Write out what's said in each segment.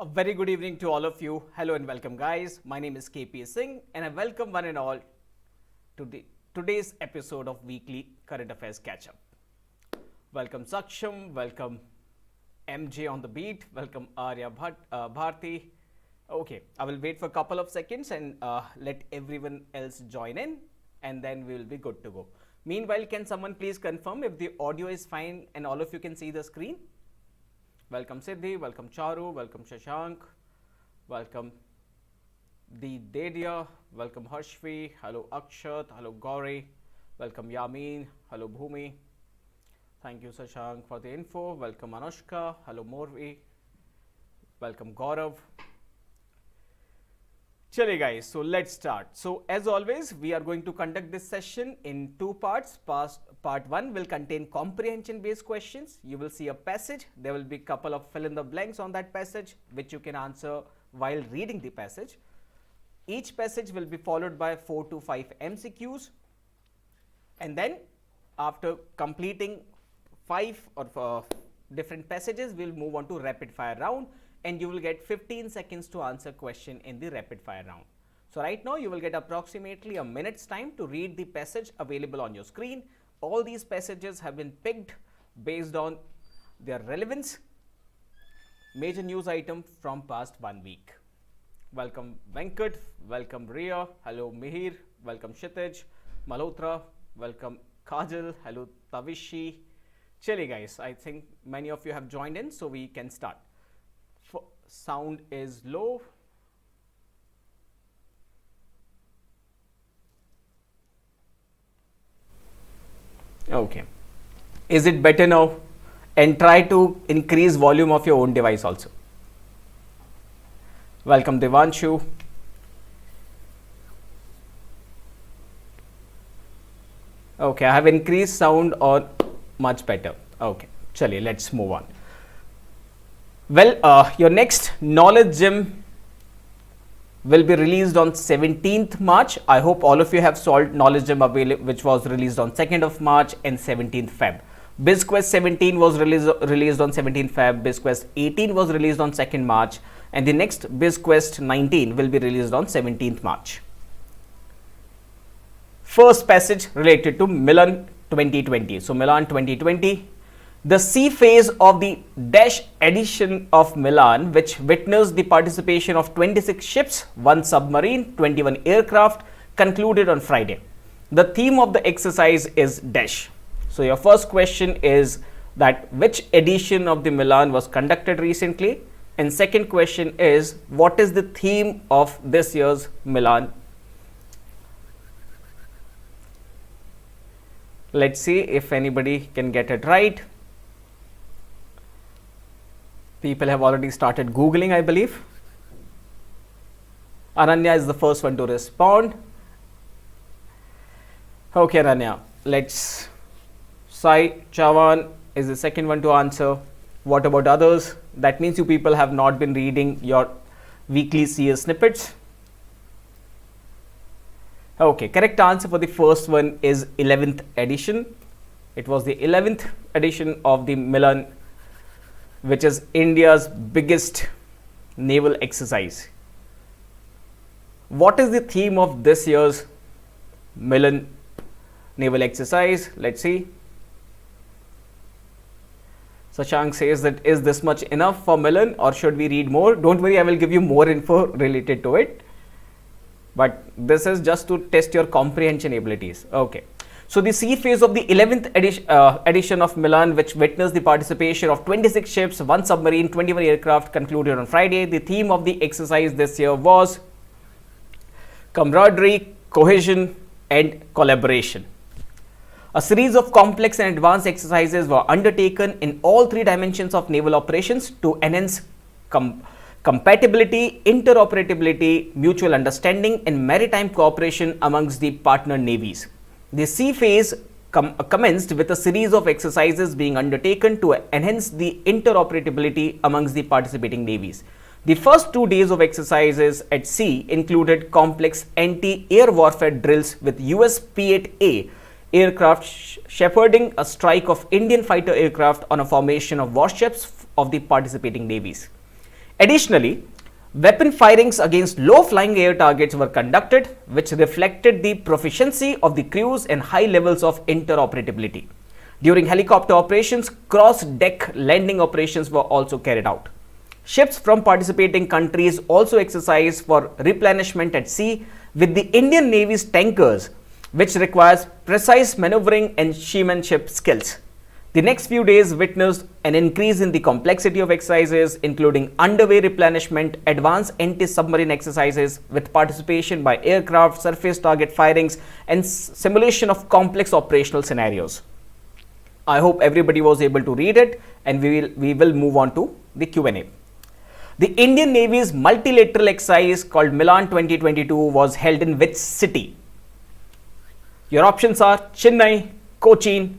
A very good evening to all of you. Hello and welcome, guys. My name is KP Singh, and I welcome one and all to today's episode of Weekly Current Affairs Catch Up. Welcome Saksham, welcome MJ on the beat, welcome Arya Bharti. Okay, I will wait for a couple of seconds and let everyone else join in, and then we will be good to go. Meanwhile, can someone please confirm if the audio is fine and all of you can see the screen? Welcome Siddhi, welcome Charu, welcome Shashank, welcome Dedia, welcome Harshvi, hello Akshat, hello Gauri, welcome Yamin, hello Bhumi. Thank you Shashank for the info, welcome Anushka, hello Morvi, welcome Gaurav. Chale guys, so let's start. So as always, we are going to conduct this session in two parts. Part 1 will contain comprehension based questions. You will see a passage. There will be a couple of fill in the blanks on that passage which you can answer while reading the passage. Each passage will be followed by 4 to 5 MCQs, and then after completing 5 or different passages, we'll move on to rapid fire round, and you will get 15 seconds to answer question in the rapid fire round. So right now you will get approximately a minute's time to read the passage available on your screen. All these passages have been picked based on their relevance, major news item from past 1 week. Welcome Venkat, welcome Ria, hello Mihir, welcome Kshitij, Malhotra, welcome Kajal, hello Tavishi. Chale guys, I think many of you have joined in, so we can start. Sound is low. Okay. Is it better now? And try to increase volume of your own device also. Welcome Devanshu. Okay, I have increased sound or much better. Okay, chaliye, let's move on. Well, your next knowledge gym will be released on 17th March. I hope all of you have solved knowledge gym which was released on 2nd of March and 17th Feb. BizQuest 17 was released on 17th Feb. BizQuest 18 was released on 2nd March, and the next BizQuest 19 will be released on 17th March. First passage related to Milan 2020. So Milan 2020. The sea phase of the Dash edition of Milan, which witnessed the participation of 26 ships, 1 submarine, 21 aircraft, concluded on Friday. The theme of the exercise is Dash. So your first question is that which edition of the Milan was conducted recently, and second question is what is the theme of this year's Milan. Let's see if anybody can get it right. People have already started Googling, I believe. Ananya is the first one to respond. Okay, Ananya. Let's. Sai Chavan is the second one to answer. What about others? That means you people have not been reading your weekly CS snippets. Okay, correct answer for the first one is 11th edition. It was the 11th edition of the Milan, which is India's biggest naval exercise. What is the theme of this year's Milan naval exercise? Let's see. Sashank says that is this much enough for Milan or should we read more? Don't worry, I will give you more info related to it. But this is just to test your comprehension abilities. Okay. So the sea phase of the 11th edition of Milan, which witnessed the participation of 26 ships, 1 submarine, 21 aircraft, concluded on Friday. The theme of the exercise this year was camaraderie, cohesion, and collaboration. A series of complex and advanced exercises were undertaken in all 3 dimensions of naval operations to enhance compatibility, interoperability, mutual understanding, and maritime cooperation amongst the partner navies. The sea phase commenced with a series of exercises being undertaken to enhance the interoperability amongst the participating navies. The first 2 days of exercises at sea included complex anti-air warfare drills with US P-8A aircraft shepherding a strike of Indian fighter aircraft on a formation of warships of the participating navies. Additionally, weapon firings against low-flying air targets were conducted, which reflected the proficiency of the crews and high levels of interoperability. During helicopter operations, cross-deck landing operations were also carried out. Ships from participating countries also exercised for replenishment at sea with the Indian Navy's tankers, which requires precise maneuvering and seamanship skills. The next few days witnessed an increase in the complexity of exercises, including underway replenishment, advanced anti-submarine exercises with participation by aircraft, surface target firings, and simulation of complex operational scenarios. I hope everybody was able to read it, and we will move on to the Q&A. The Indian Navy's multilateral exercise called Milan 2022 was held in which city? Your options are Chennai, Cochin,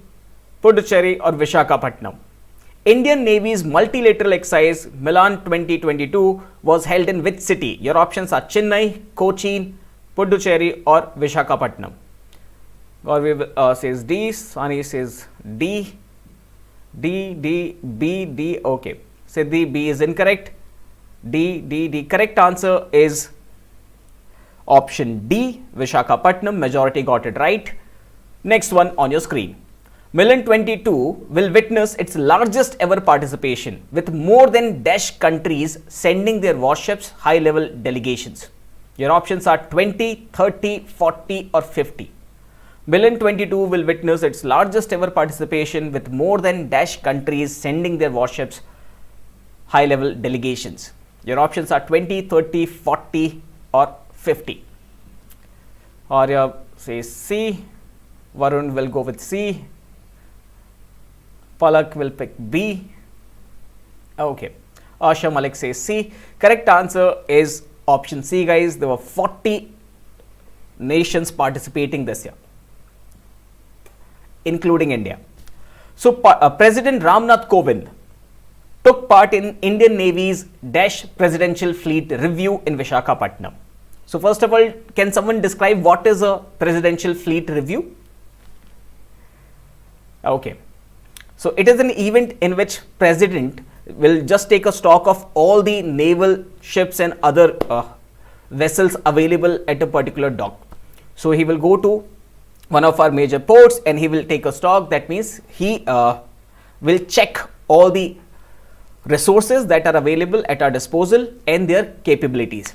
Puducherry or Visakhapatnam. Indian Navy's multilateral exercise Milan 2022 was held in which city? Your options are Chennai, Cochin, Puducherry or Visakhapatnam. Gaurav says D, Sani says D, B. Okay, so the B is incorrect. D. Correct answer is option D, Visakhapatnam. Majority got it right. Next one on your screen. Milan 22 will witness its largest ever participation with more than dash countries sending their warships high-level delegations. Your options are 20, 30, 40 or 50. Milan 22 will witness its largest ever participation with more than dash countries sending their warships high-level delegations. Your options are 20, 30, 40 or 50. Arya says C. Varun will go with C. Palak will pick B. Okay. Asha Malik says C. Correct answer is option C, guys. There were 40 nations participating this year, including India. So, President Ramnath Kovind took part in Indian Navy's Dash Presidential Fleet Review in Visakhapatnam. So, first of all, can someone describe what is a Presidential Fleet Review? Okay. So, it is an event in which President will just take a stock of all the naval ships and other vessels available at a particular dock. So, he will go to one of our major ports and he will take a stock. That means he will check all the resources that are available at our disposal and their capabilities.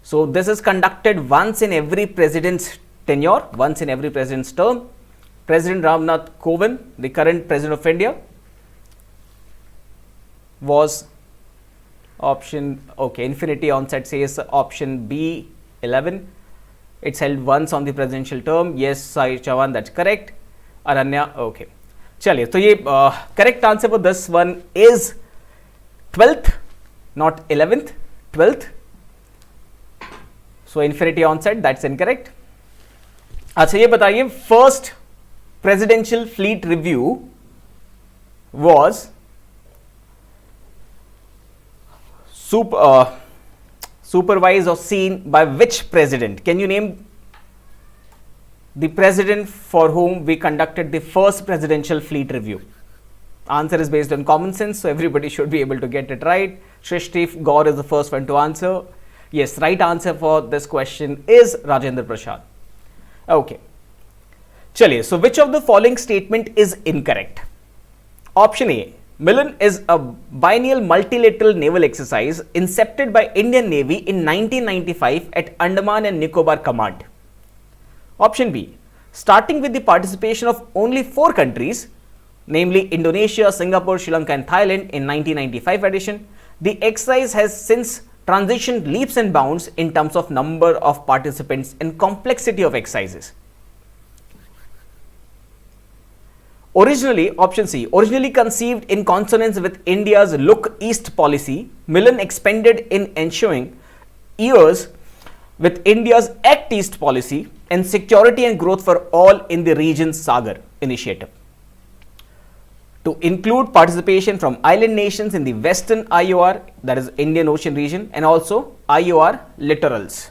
So, this is conducted once in every president's tenure, once in every president's term. President Ramnath Kovind, the current President of India, was option, okay, Infinity Onset says option B, 11. It's held once on the presidential term. Yes, Sai Chavan, that's correct. Aranya, okay. Chaliye, so ye correct answer for this one is 12th, not 11th, 12th. So, Infinity Onset, that's incorrect. अच्छा ये बताइए, first Presidential Fleet Review was supervised or seen by which president? Can you name the president for whom we conducted the first Presidential Fleet Review? Answer is based on common sense, so everybody should be able to get it right. Shrishti Gaur is the first one to answer. Yes, right answer for this question is Rajendra Prasad. Okay. Chaliye, so which of the following statement is incorrect? Option A, Milan is a biennial multilateral naval exercise incepted by Indian Navy in 1995 at Andaman and Nicobar Command. Option B, starting with the participation of only 4 countries, namely Indonesia, Singapore, Sri Lanka and Thailand in 1995 edition, the exercise has since transitioned leaps and bounds in terms of number of participants and complexity of exercises. Originally, option C, originally conceived in consonance with India's Look East policy, Milan expanded in ensuing years with India's Act East policy and security and growth for all in the region Sagar initiative, to include participation from island nations in the Western IOR, that is Indian Ocean region, and also IOR littorals.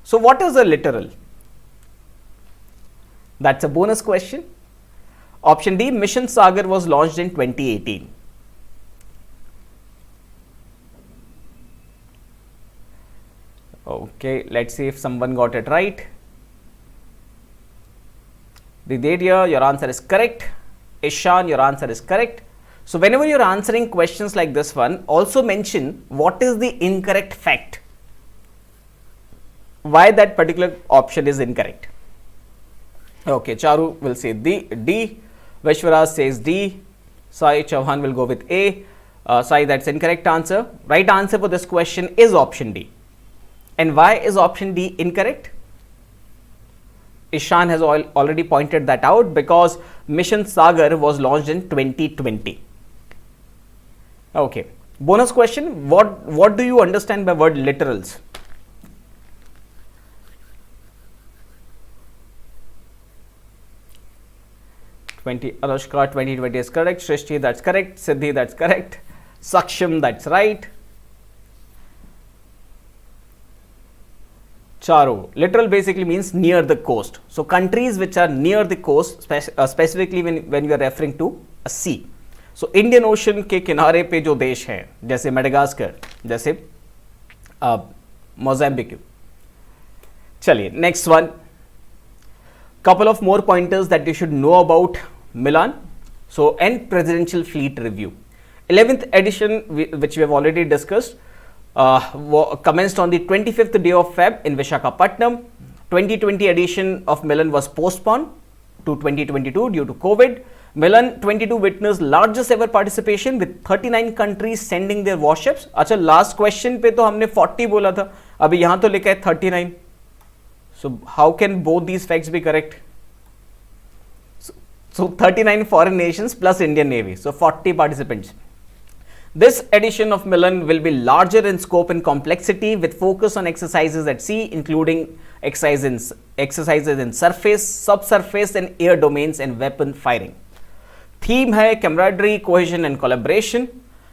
So, what is a littoral? That's a bonus question. Option D, Mission Sagar was launched in 2018. Okay, let's see if someone got it right. Didier, your answer is correct. Ishan, your answer is correct. So whenever you're answering questions like this one, also mention what is the incorrect fact. Why that particular option is incorrect. Okay, Charu will say D. Vishwaraj says D. Sai Chauhan will go with A. Sai, that's incorrect answer. Right answer for this question is option D. And why is option D incorrect? Ishan has already pointed that out, because Mission Sagar was launched in 2020. Okay. Bonus question. What do you understand by word literals? Anushka, 2020 is correct. Shrishti, that's correct. Siddhi, that's correct. Saksham, that's right. Charu, literal basically means near the coast. So countries which are near the coast, specifically when you are referring to a sea. So Indian Ocean के किनारे पे जो देश हैं, जैसे Madagascar, जैसे Mozambique. चलिए, next one. Couple of more pointers that you should know about Milan. So, and presidential fleet review. 11th edition, which we have already discussed, commenced on the 25th day of Feb in Visakhapatnam. 2020 edition of Milan was postponed to 2022 due to COVID. Milan 22 witnessed largest ever participation with 39 countries sending their warships. अच्छा, last question पे तो हमने 40 बोला था, अभी यहाँ तो लिखा है 39. So how can both these facts be correct? So 39 foreign nations plus Indian Navy. So 40 participants. This edition of Milan will be larger in scope and complexity, with focus on exercises at sea, including exercises in surface, subsurface and air domains and weapon firing. Theme hai camaraderie, cohesion and collaboration.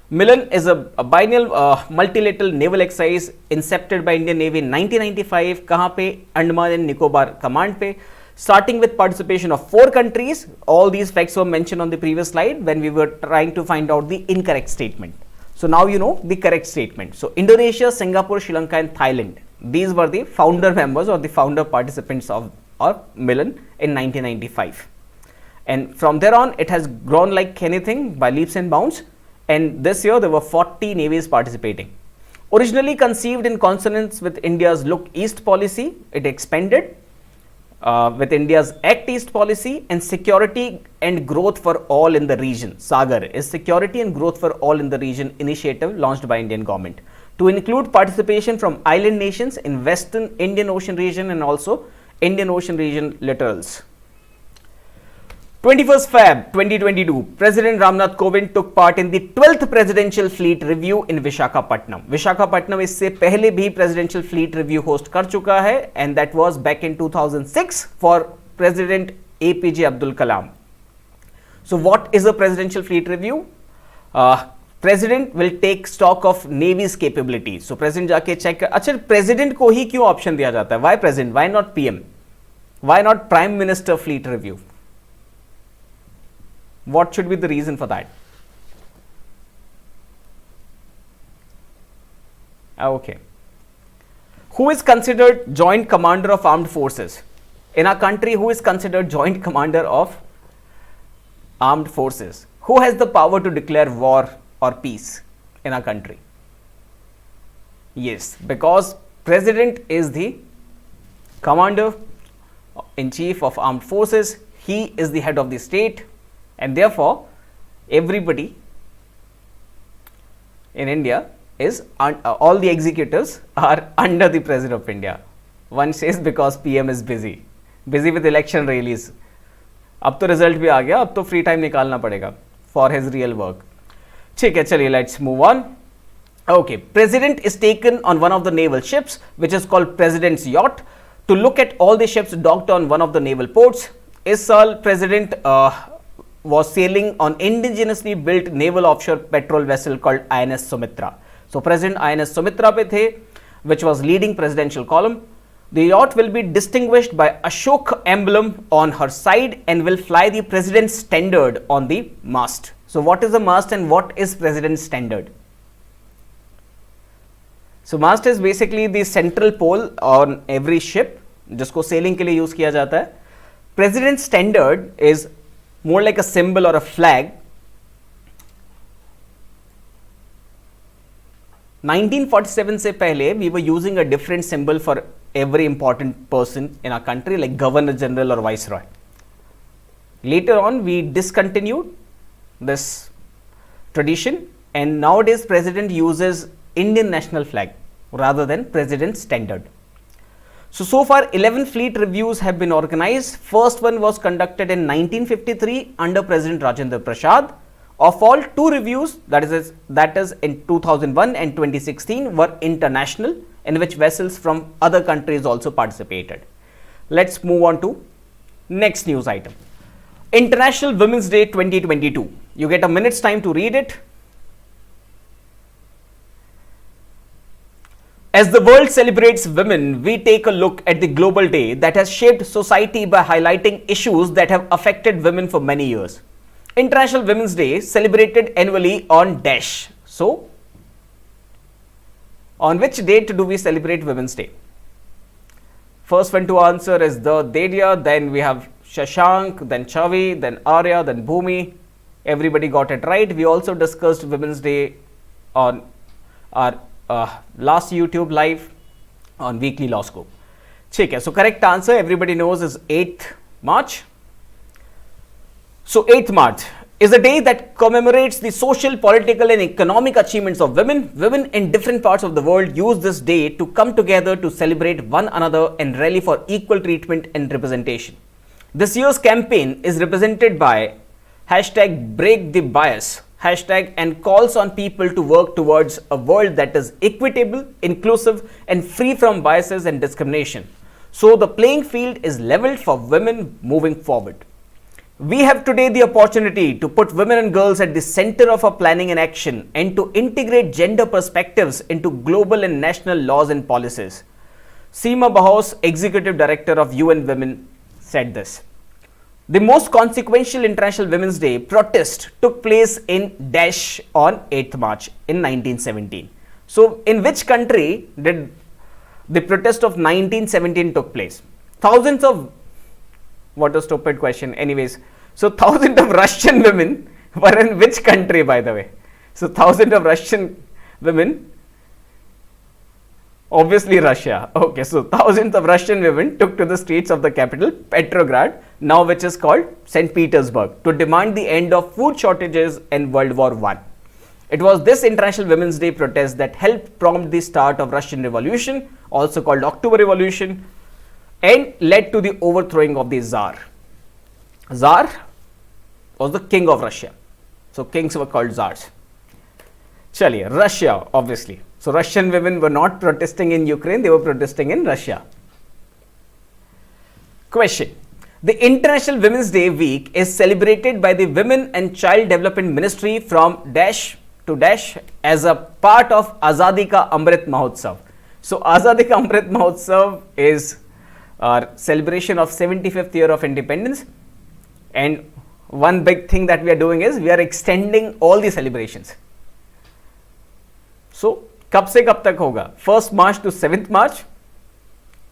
Milan is a biennial multilateral naval exercise incepted by Indian Navy in 1995. कहाँ पे? Andaman and Nicobar Command पे. Starting with participation of 4 countries. All these facts were mentioned on the previous slide when we were trying to find out the incorrect statement. So now you know the correct statement. So Indonesia, Singapore, Sri Lanka and Thailand. These were the founder members or the founder participants of Milan in 1995. And from there on, it has grown like anything by leaps and bounds. And this year, there were 40 navies participating. Originally conceived in consonance with India's Look East policy, it expanded with India's Act East policy and security and growth for all in the region. Sagar is security and growth for all in the region initiative launched by Indian government to include participation from island nations in Western Indian Ocean region and also Indian Ocean region littorals. 21st Feb 2022, President Ramnath Kovind took part in the 12th Presidential Fleet Review in Visakhapatnam. Visakhapatnam इससे पहले भी Presidential Fleet Review host कर चुका है, and that was back in 2006 for President APJ Abdul Kalam. So what is a Presidential Fleet Review? President will take stock of Navy's capability. So President जाके check कर, अच्छा President को ही क्यों option दिया जाता है? Why President? Why not PM? Why not Prime Minister Fleet Review? What should be the reason for that? Okay. Who is considered Joint Commander of Armed Forces? In our country, who is considered Joint Commander of Armed Forces? Who has the power to declare war or peace in our country? Yes, because President is the Commander in Chief of Armed Forces. He is the head of the state. And therefore, everybody in India is, all the executives are under the President of India. One says because PM is busy with election rallies. अब तो result भी आ गया, अब तो free time निकालना पड़ेगा for his real work. ठीक है, चलिए, let's move on. Okay, President is taken on one of the naval ships, which is called President's Yacht, to look at all the ships docked on one of the naval ports. इस साल President was sailing on indigenously built naval offshore petrol vessel called INS Sumitra. So President INS Sumitra pe the, which was leading presidential column. The yacht will be distinguished by Ashok emblem on her side and will fly the President's standard on the mast. So what is the mast and what is President's standard? So mast is basically the central pole on every ship, जिसको sailing के लिए use किया जाता है. President's standard is more like a symbol or a flag. 1947 से पहले we were using a different symbol for every important person in our country, like Governor General or Viceroy. Later on we discontinued this tradition, and nowadays President uses Indian national flag rather than President's standard. So far 11 fleet reviews have been organized. First one was conducted in 1953 under President Rajendra Prasad. Of all, 2 reviews, that is in 2001 and 2016, were international, in which vessels from other countries also participated. Let's move on to next news item. International Women's Day 2022. You get a minute's time to read it. As the world celebrates women, we take a look at the global day that has shaped society by highlighting issues that have affected women for many years. International Women's Day celebrated annually on dash. So, on which date do we celebrate Women's Day? First one to answer is the Dedia, then we have Shashank, then Chavi, then Arya, then Bhumi. Everybody got it right. We also discussed Women's Day on our last YouTube live on Weekly Law Scope. Okay, so correct answer everybody knows is 8th March. So 8th March is a day that commemorates the social, political and economic achievements of women. Women in different parts of the world use this day to come together to celebrate one another and rally for equal treatment and representation. This year's campaign is represented by hashtag break the bias hashtag and calls on people to work towards a world that is equitable, inclusive and free from biases and discrimination. So the playing field is leveled for women moving forward. We have today the opportunity to put women and girls at the center of our planning and action and to integrate gender perspectives into global and national laws and policies. Seema Bahaus, Executive Director of UN Women, said this. The most consequential International Women's Day protest took place in Dash on 8th March in 1917. So, in which country did the protest of 1917 took place? Thousands of, what a stupid question, anyways. So, thousands of Russian women were in which country, by the way? So, thousands of Russian women, obviously Russia. Okay, so thousands of Russian women took to the streets of the capital, Petrograd, now which is called St. Petersburg, to demand the end of food shortages in World War I. It was this International Women's Day protest that helped prompt the start of Russian Revolution, also called October Revolution, and led to the overthrowing of the Tsar. Tsar was the king of Russia. So kings were called Tsars. Chaliye, Russia, obviously. So Russian women were not protesting in Ukraine, they were protesting in Russia. Question. The International Women's Day week is celebrated by the Women and Child Development Ministry from Dash to Dash as a part of Azadi Ka Amrit Mahotsav. So Azadi Ka Amrit Mahotsav is our celebration of 75th year of independence, and one big thing that we are doing is we are extending all the celebrations. So कब से कब तक होगा? 1st March to 7th March.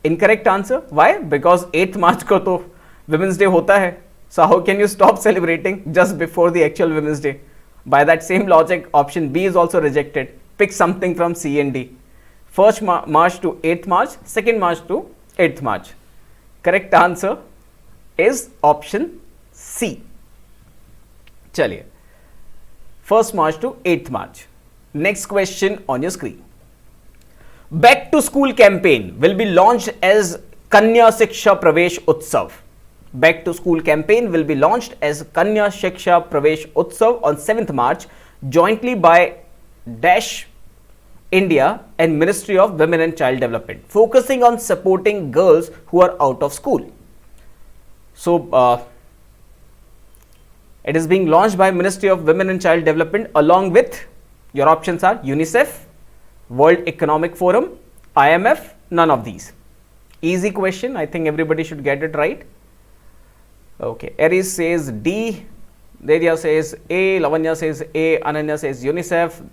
Incorrect answer. Why? Because 8th March को तो Women's Day होता है. So how can you stop celebrating just before the actual Women's Day? By that same logic, option B is also rejected. Pick something from C and D. 1st March to 8th March, 2nd March to 8th March. Correct answer is option C. चलिए, 1st March to 8th March. Next question on your screen. Back to School campaign will be launched as Kanya Shiksha Pravesh Utsav. Back to School campaign will be launched as Kanya Shiksha Pravesh Utsav on 7th March, jointly by Dash India and Ministry of Women and Child Development, focusing on supporting girls who are out of school. So, it is being launched by Ministry of Women and Child Development along with, your options are UNICEF, World Economic Forum, IMF, none of these. Easy question, I think everybody should get it right. Okay, Aries says D, Dedia says A, Lavanya says A, Ananya says UNICEF,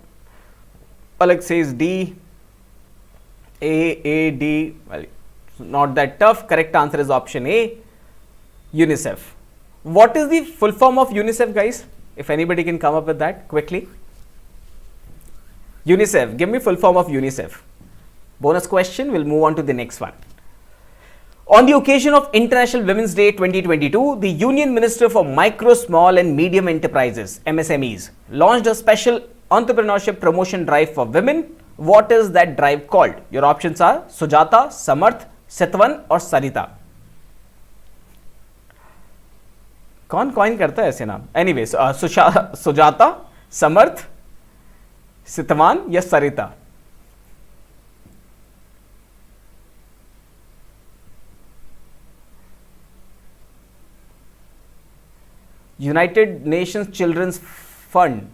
Alex says D. A, D, well, not that tough. Correct answer is option A, UNICEF. What is the full form of UNICEF, guys? If anybody can come up with that quickly. UNICEF, give me full form of UNICEF. Bonus question, we'll move on to the next one. On the occasion of International Women's Day 2022, the Union Minister for Micro, Small and Medium Enterprises, MSMEs, launched a special entrepreneurship promotion drive for women. What is that drive called? Your options are Sujata, Samarth, Sitwan or Sarita. कौन coin करता है ऐसे नाम? Anyways, Sujata, समर्थ, सितवान या सरिता? United Nations Children's Fund,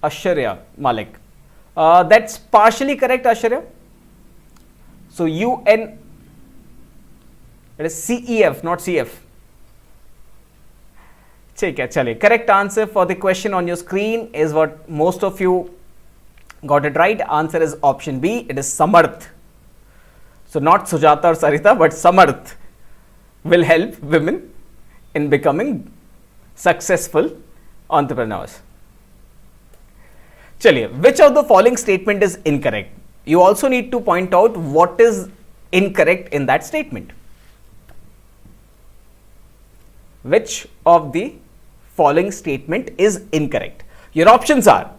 Ashwarya Malik. That's partially correct, Ashwarya. So UN, it is CEF, not CF. ठीक है, चलिए. Correct answer for the question on your screen is what most of you got it right. Answer is option B. It is Samarth. So not Sujata or Sarita, but Samarth will help women in becoming successful entrepreneurs. Chaliye, which of the following statement is incorrect? You also need to point out what is incorrect in that statement. Which of the following statement is incorrect? Your options are: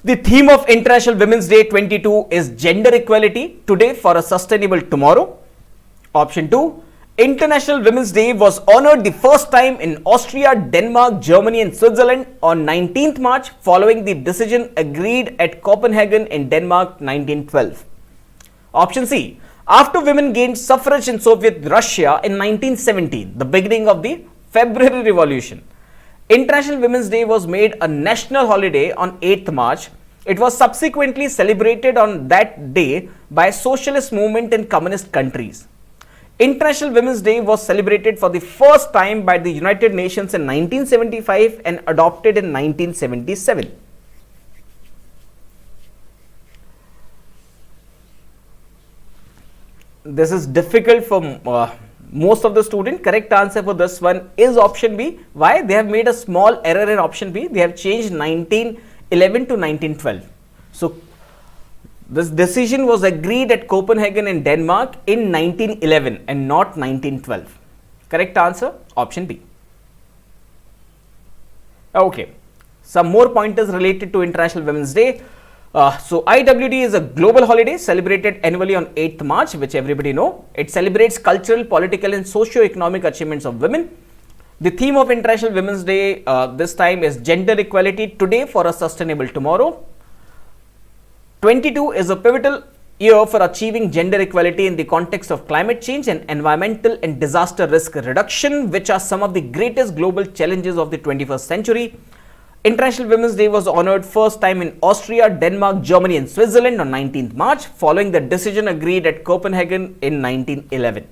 the theme of International Women's Day 22 is gender equality today for a sustainable tomorrow. Option 2, International Women's Day was honored the first time in Austria, Denmark, Germany and Switzerland on 19th March following the decision agreed at Copenhagen in Denmark 1912. Option C, after women gained suffrage in Soviet Russia in 1917, the beginning of the February Revolution, International Women's Day was made a national holiday on 8th March. It was subsequently celebrated on that day by socialist movement in communist countries. International Women's Day was celebrated for the first time by the United Nations in 1975 and adopted in 1977. This is difficult for most of the students. Correct answer for this one is option B. Why? They have made a small error in option B. They have changed 1911 to 1912. So this decision was agreed at Copenhagen in Denmark in 1911 and not 1912. Correct answer option B. Okay, some more pointers related to International Women's Day. So IWD is a global holiday celebrated annually on 8th March, which everybody know. It celebrates cultural, political and socio-economic achievements of women. The theme of International Women's Day this time is gender equality today for a sustainable tomorrow. 22 is a pivotal year for achieving gender equality in the context of climate change and environmental and disaster risk reduction, which are some of the greatest global challenges of the 21st century. International Women's Day was honored first time in Austria, Denmark, Germany and Switzerland on 19th March following the decision agreed at Copenhagen in 1911.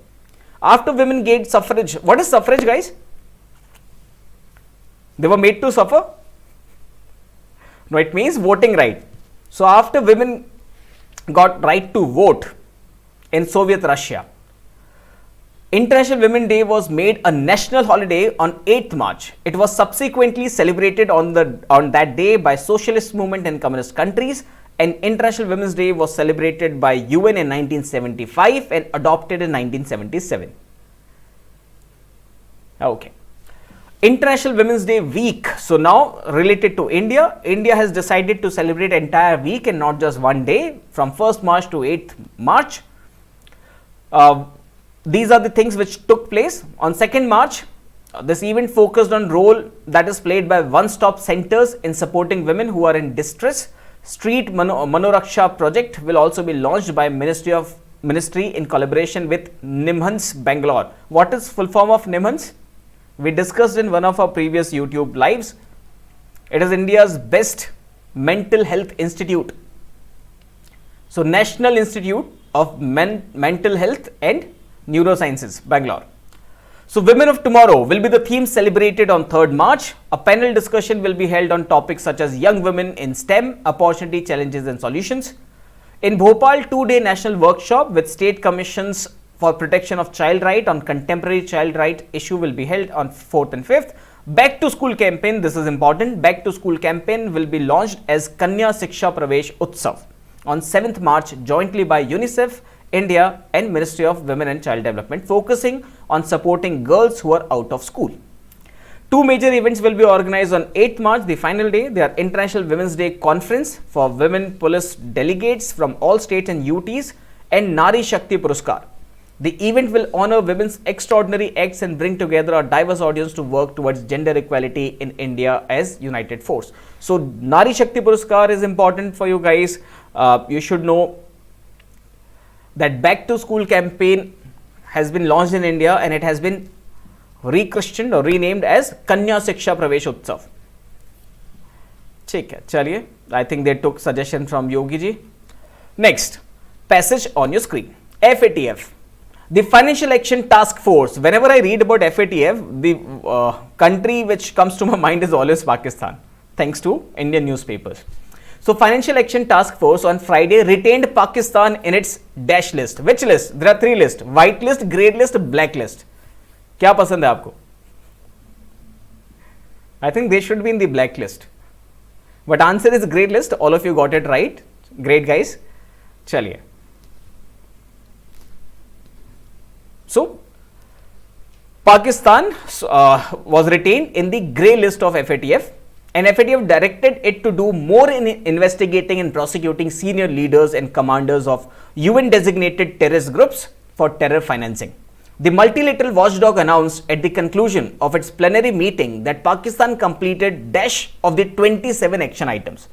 After women gained suffrage, what is suffrage, guys? They were made to suffer? No, it means voting right. So after women got right to vote in Soviet Russia, International Women's Day was made a national holiday on 8th March. It was subsequently celebrated on that day by socialist movement in communist countries, and International Women's Day was celebrated by UN in 1975 and adopted in 1977. Okay. International Women's Day week. So now related to India, India has decided to celebrate entire week and not just one day from 1st March to 8th March. These are the things which took place on 2nd March. This event focused on role that is played by one-stop centers in supporting women who are in distress. Street Manoraksha project will also be launched by Ministry in collaboration with NIMHANS Bangalore. What is full form of NIMHANS? We discussed in one of our previous YouTube lives. It is India's best mental health institute. So National Institute of Mental Health and Neurosciences, Bangalore. So Women of Tomorrow will be the theme celebrated on 3rd March. A panel discussion will be held on topics such as young women in STEM, opportunity, challenges and solutions. In Bhopal, 2-day national workshop with state commissions for protection of child right on contemporary child right issue will be held on 4th and 5th. Back to school campaign, this is important. Back to school campaign will be launched as Kanya Shiksha Pravesh Utsav on 7th March jointly by UNICEF, India and Ministry of Women and Child Development, focusing on supporting girls who are out of school. Two major events will be organized on 8th March, the final day. They are International Women's Day Conference for women police delegates from all states and UTs and Nari Shakti Puruskar. The event will honor women's extraordinary acts and bring together a diverse audience to work towards gender equality in India as united force. So, Nari Shakti Puruskar is important for you guys. You should know that Back to School campaign has been launched in India and it has been rechristened or renamed as Kanya Shiksha Pravesh Utsav. ठीक है, चलिए. I think they took suggestion from Yogi ji. Next, passage on your screen. FATF, the Financial Action Task Force. Whenever I read about FATF, the country which comes to my mind is always Pakistan, thanks to Indian newspapers. So, Financial Action Task Force on Friday retained Pakistan in its dash list. Which list? There are three lists: white list, grey list, black list. क्या पसंद है आपको? I think they should be in the blacklist. But answer is grey list. All of you got it right. Great guys. चलिए. So, Pakistan was retained in the grey list of FATF, and FATF directed it to do more in investigating and prosecuting senior leaders and commanders of UN designated terrorist groups for terror financing. The multilateral watchdog announced at the conclusion of its plenary meeting that Pakistan completed dash of the 27 action items,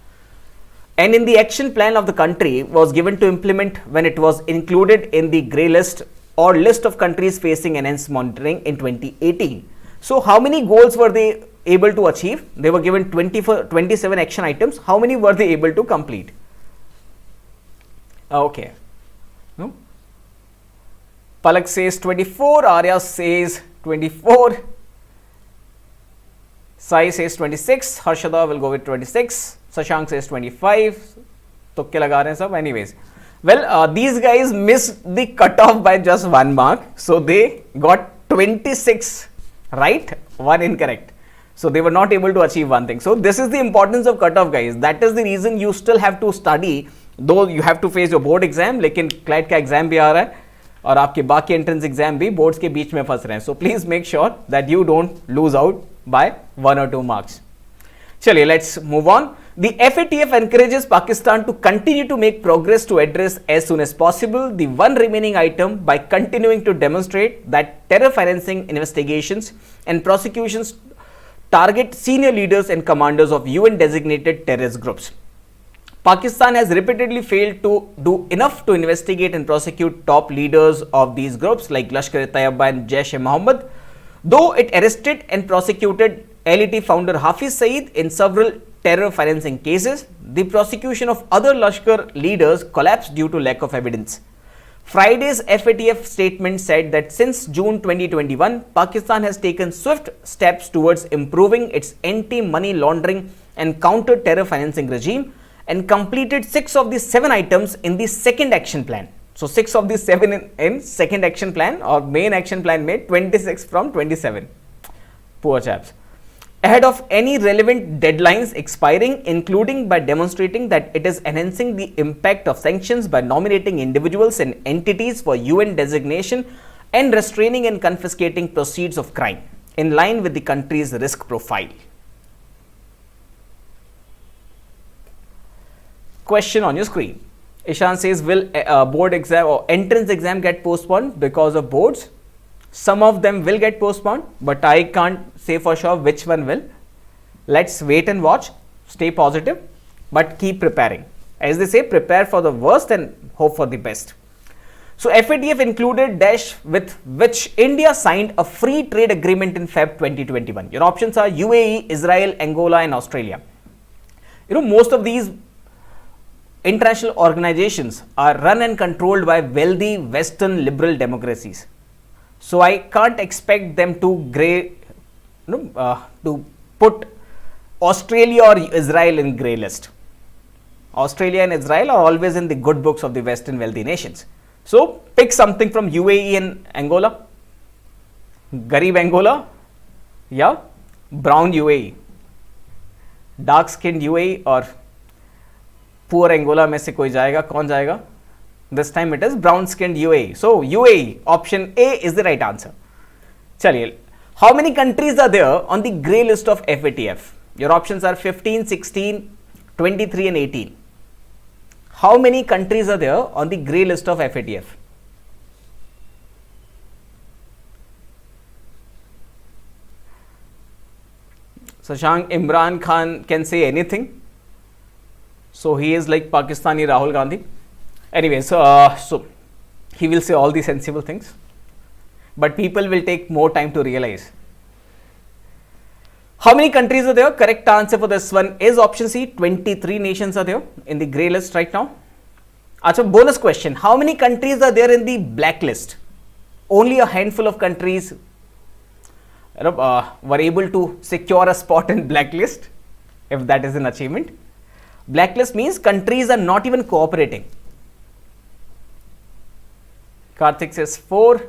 and in the action plan of the country was given to implement when it was included in the grey list or list of countries facing enhanced monitoring in 2018. So, how many goals were they able to achieve? They were given 27 action items. How many were they able to complete? Okay. No? Palak says 24, Arya says 24, Sai says 26, Harshada will go with 26, Sashank says 25, तुक्के लगा रहे हैं सब. Anyways, well, these guys missed the cutoff by just 1 mark, so they got 26 right, 1 incorrect. So they were not able to achieve one thing. So this is the importance of cutoff, guys. That is the reason you still have to study, though you have to face your board exam, लेकिन CLAT का exam भी आ रहा है और आपके बाकी entrance exam भी boards के बीच में फंस रहे हैं. So please make sure that you don't lose out by 1 or 2 marks. चलिए, let's move on. The FATF encourages Pakistan to continue to make progress to address as soon as possible the one remaining item by continuing to demonstrate that terror financing investigations and prosecutions target senior leaders and commanders of UN designated terrorist groups. Pakistan has repeatedly failed to do enough to investigate and prosecute top leaders of these groups like Lashkar-e-Taiba and Jaish-e-Mohammed. Though it arrested and prosecuted LET founder Hafiz Saeed in several terror financing cases, the prosecution of other Lashkar leaders collapsed due to lack of evidence. Friday's FATF statement said that since June 2021, Pakistan has taken swift steps towards improving its anti-money laundering and counter-terror financing regime and completed 6 of the 7 items in the second action plan. So 6 of the 7 in second action plan, or main action plan made 26 from 27. Poor chaps. Ahead of any relevant deadlines expiring, including by demonstrating that it is enhancing the impact of sanctions by nominating individuals and entities for UN designation and restraining and confiscating proceeds of crime in line with the country's risk profile. Question on your screen. Ishan says, will board exam or entrance exam get postponed because of boards? Some of them will get postponed, but I can't say for sure which one will. Let's wait and watch. Stay positive, but keep preparing. As they say, prepare for the worst and hope for the best. So FATF included dash with which India signed a free trade agreement in Feb 2021. Your options are UAE, Israel, Angola and Australia. You know, most of these international organizations are run and controlled by wealthy Western liberal democracies. So I can't expect them to to put Australia or Israel in grey list. Australia and Israel are always in the good books of the Western wealthy nations. So pick something from UAE and Angola. Garib Angola, yeah, brown UAE, dark skinned UAE or poor Angola में से कोई जाएगा, कौन जाएगा? This time it is brown skinned UAE. So UAE, option A is the right answer. चलिए, how many countries are there on the grey list of FATF? Your options are 15, 16, 23 and 18. How many countries are there on the grey list of FATF? Shashank, Imran Khan can say anything. So he is like Pakistani Rahul Gandhi. Anyway, so he will say all the sensible things. But people will take more time to realize. How many countries are there? Correct answer for this one is option C. 23 nations are there in the grey list right now. Achha, bonus question. How many countries are there in the blacklist? Only a handful of countries were able to secure a spot in blacklist, if that is an achievement. Blacklist means countries are not even cooperating. Karthik says 4,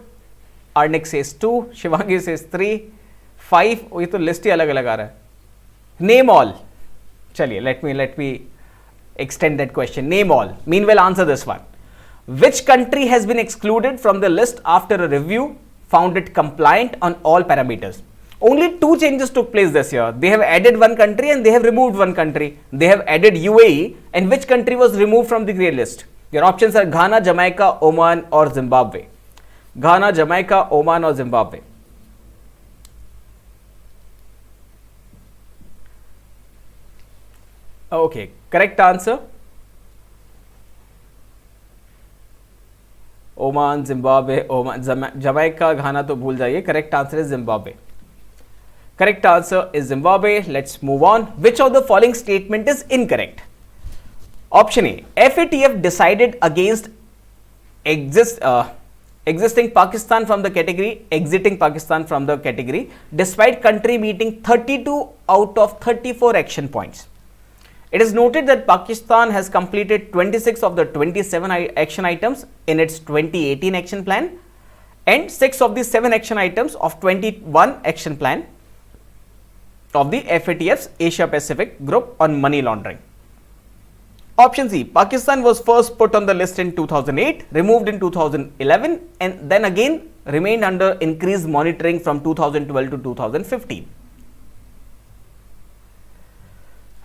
Arnik says 2, Shivangi says 3, 5. ये तो list ही अलग अलग आ रहा है. Name all. चलिए, let me extend that question. Name all. Meanwhile, answer this one. Which country has been excluded from the list after a review found it compliant on all parameters? Only 2 changes took place this year. They have added one country and they have removed one country. They have added UAE, and which country was removed from the grey list? Your options are Ghana, Jamaica, Oman or Zimbabwe. Ghana, Jamaica, Oman or Zimbabwe. Okay, correct answer. Oman, Zimbabwe, Oman, Jamaica, Ghana to bhul jaiye. Correct answer is Zimbabwe. Correct answer is Zimbabwe. Let's move on. Which of the following statement is incorrect? Option A. FATF decided against exiting Pakistan from the category despite country meeting 32 out of 34 action points. It is noted that Pakistan has completed 26 of the 27 action items in its 2018 action plan and 6 of the 7 action items of 21 action plan of the FATF's Asia Pacific group on money laundering. Option C. Pakistan was first put on the list in 2008, removed in 2011 and then again remained under increased monitoring from 2012 to 2015.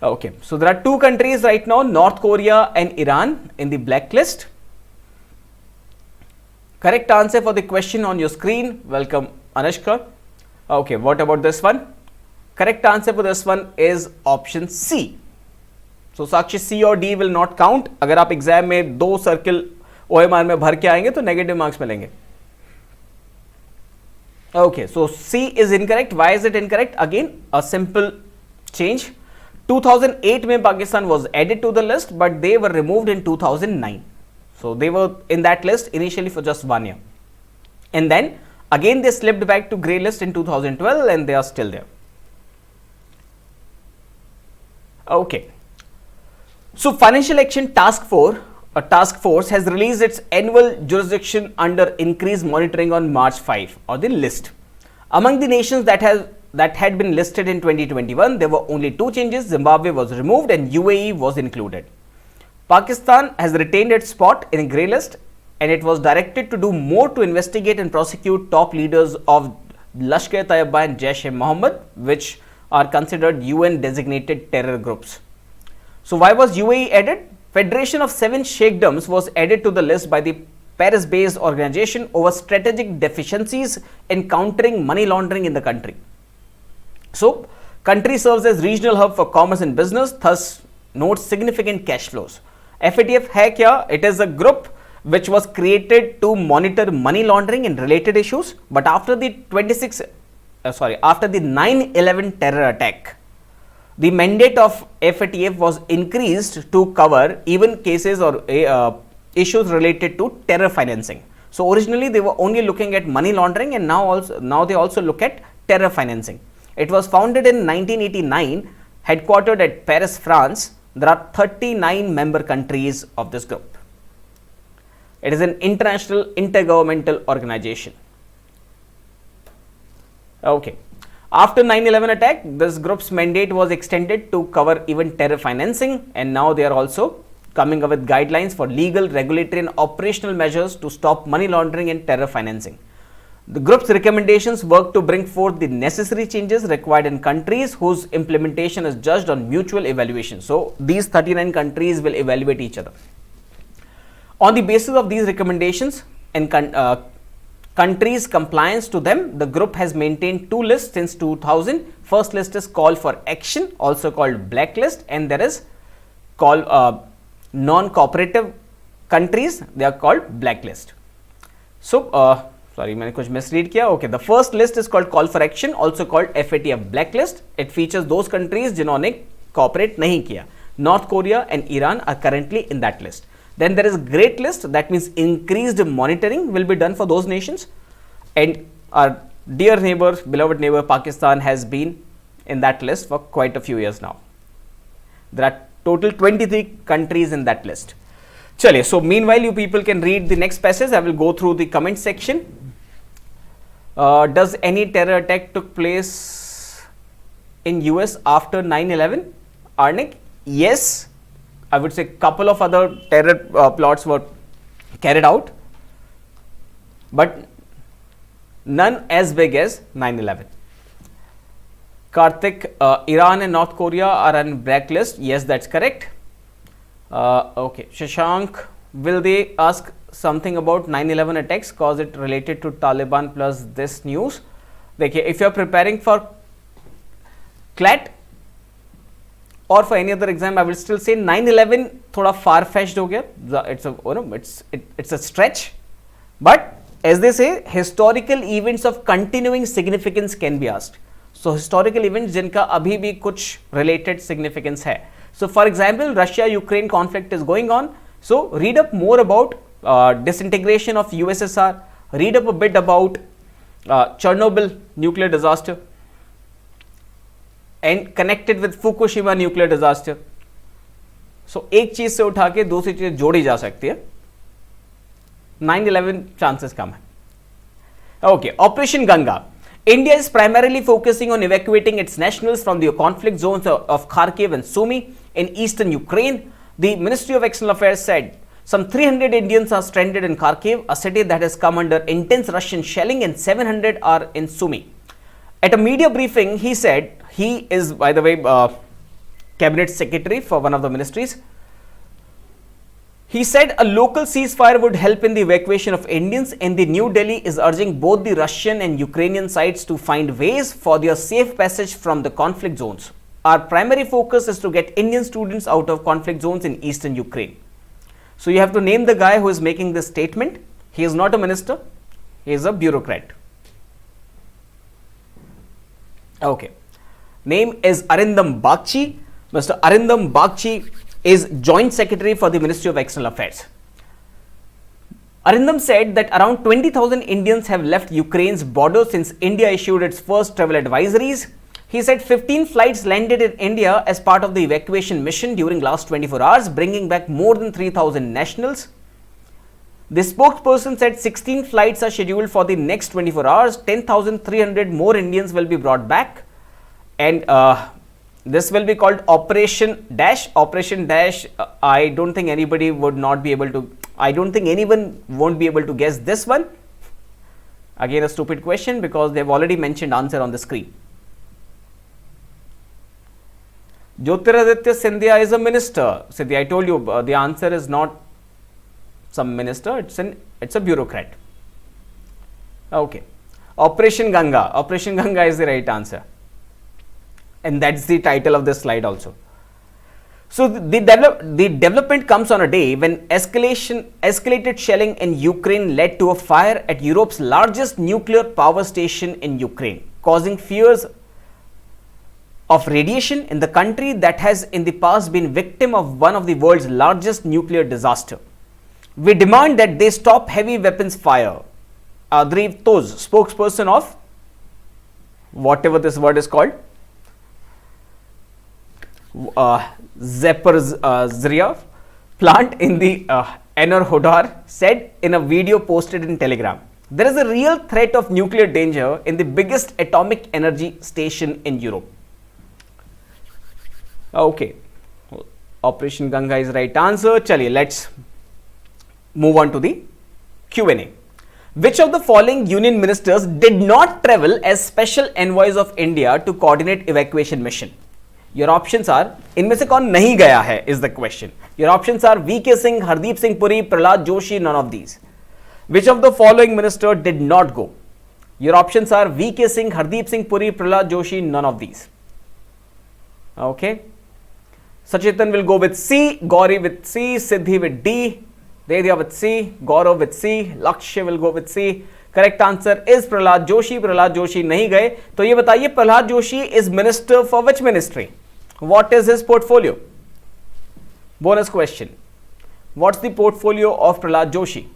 Okay, so there are 2 countries right now, North Korea and Iran in the blacklist. Correct answer for the question on your screen. Welcome, Anushka. Okay, what about this one? Correct answer for this one is option C. So Sakshi, C or D will not count. अगर आप exam में 2 circle OMR में भर के आएंगे तो negative marks मिलेंगे. Okay, so C is incorrect. Why is it incorrect? Again, a simple change. 2008 में Pakistan was added to the list, but they were removed in 2009. So they were in that list initially for just 1 year. And then again they slipped back to grey list in 2012 and they are still there. Okay. So Financial Action Task Force has released its annual jurisdiction under increased monitoring on March 5 or the list. Among the nations that had been listed in 2021, there were only 2 changes. Zimbabwe was removed and UAE was included. Pakistan has retained its spot in a grey list and it was directed to do more to investigate and prosecute top leaders of Lashkar-e-Taiba and Jaish-e-Mohammed, which are considered UN designated terror groups. So why was UAE added? Federation of 7 sheikdoms was added to the list by the Paris-based organization over strategic deficiencies in countering money laundering in the country. So country serves as regional hub for commerce and business, thus notes significant cash flows. FATF hai kya? It is a group which was created to monitor money laundering and related issues, but after the 9/11 terror attack, the mandate of FATF was increased to cover even cases or issues related to terror financing. So originally they were only looking at money laundering and now they also look at terror financing. It was founded in 1989, headquartered at Paris, France, There are 39 member countries of this group. It is an international intergovernmental organization. Okay. After 9/11 attack, this group's mandate was extended to cover even terror financing, and now they are also coming up with guidelines for legal, regulatory and operational measures to stop money laundering and terror financing. The group's recommendations work to bring forth the necessary changes required in countries whose implementation is judged on mutual evaluation. So, these 39 countries will evaluate each other. On the basis of these recommendations and countries' compliance to them, the group has maintained two lists since 2000. First list is call for action, also called blacklist, and there is called non-cooperative countries, they are called blacklist. So, sorry, मैंने कुछ misread किया. Okay, the first list is called call for action, also called FATF blacklist. It features those countries जिन्होंने cooperate नहीं किया. North Korea and Iran are currently in that list. Then there is great list, that means increased monitoring will be done for those nations, and our dear neighbor, beloved neighbor Pakistan has been in that list for quite a few years now. There are total 23 countries in that list. Chaliye, so meanwhile you people can read the next passage. I will go through the comment section. Does any terror attack took place in US after 9/11? Arnik, yes. I would say couple of other terror plots were carried out, but none as big as 9/11. Karthik, Iran and North Korea are on blacklist. Yes, that's correct. Okay, Shashank, will they ask something about 9/11 attacks cause it related to Taliban plus this news? देखिए, if you are preparing for CLAT or for any other exam, I will still say 9/11 थोड़ा far-fetched हो गया. It's a stretch, but as they say, historical events of continuing significance can be asked. So historical events जिनका अभी भी कुछ related significance है. So for example, Russia-Ukraine conflict is going on. So read up more about disintegration of USSR. Read up a bit about Chernobyl nuclear disaster and connected with Fukushima nuclear disaster. So एक चीज से उठा के दूसरी चीज जोड़ी जा सकती है. 9/11 chances कम है. Okay, Operation Ganga. India is primarily focusing on evacuating its nationals from the conflict zones of Kharkiv and Sumy in eastern Ukraine. The Ministry of External Affairs said some 300 Indians are stranded in Kharkiv, a city that has come under intense Russian shelling, and 700 are in Sumy. At a media briefing, he said, he is, by the way, cabinet secretary for one of the ministries. He said a local ceasefire would help in the evacuation of Indians, and the New Delhi is urging both the Russian and Ukrainian sides to find ways for their safe passage from the conflict zones. Our primary focus is to get Indian students out of conflict zones in eastern Ukraine. So you have to name the guy who is making this statement. He is not a minister, he is a bureaucrat. Okay. Name is Arindam Bagchi. Mr. Arindam Bagchi is Joint Secretary for the Ministry of External Affairs. Arindam said that around 20,000 Indians have left Ukraine's border since India issued its first travel advisories. He said 15 flights landed in India as part of the evacuation mission during last 24 hours, bringing back more than 3,000 nationals. The spokesperson said 16 flights are scheduled for the next 24 hours. 10,300 more Indians will be brought back, and this will be called Operation Dash. Operation Dash, I don't think anybody would not be able to, I don't think anyone won't be able to guess this one. Again, a stupid question because they've already mentioned answer on the screen. Jyotiraditya Scindia is a minister. Siddhi, I told you the answer is not some minister, it's a bureaucrat. Okay. Operation Ganga. Operation Ganga is the right answer. And that's the title of this slide also. So the development comes on a day when escalated shelling in Ukraine led to a fire at Europe's largest nuclear power station in Ukraine, causing fears of radiation in the country that has in the past been victim of one of the world's largest nuclear disaster. We demand that they stop heavy weapons fire. Adriv Toz, spokesperson of whatever this word is called, Zaporizhzhia plant in the Enerhodar said in a video posted in Telegram. There is a real threat of nuclear danger in the biggest atomic energy station in Europe. Okay, Operation Ganga is right answer. Chaliye, let's move on to the Q&A. Which of the following union ministers did not travel as special envoys of India to coordinate evacuation mission? Your options are, इनमें से कौन नहीं गया है is the question. Your options are VK Singh, Hardeep Singh Puri, Prahlad Joshi, none of these. Which of the following minister did not go? Your options are VK Singh, Hardeep Singh Puri, Prahlad Joshi, none of these. Okay. Sachetan will go with C, Gauri with C, Siddhi with D, Dedya with C, Gaurav with C, Lakshya will go with C. Correct answer is Prahlad Joshi. Prahlad Joshi नहीं गए. तो ये बताइए Prahlad Joshi is minister for which ministry? What is his portfolio? Bonus question. What's the portfolio of Prahlad Joshi?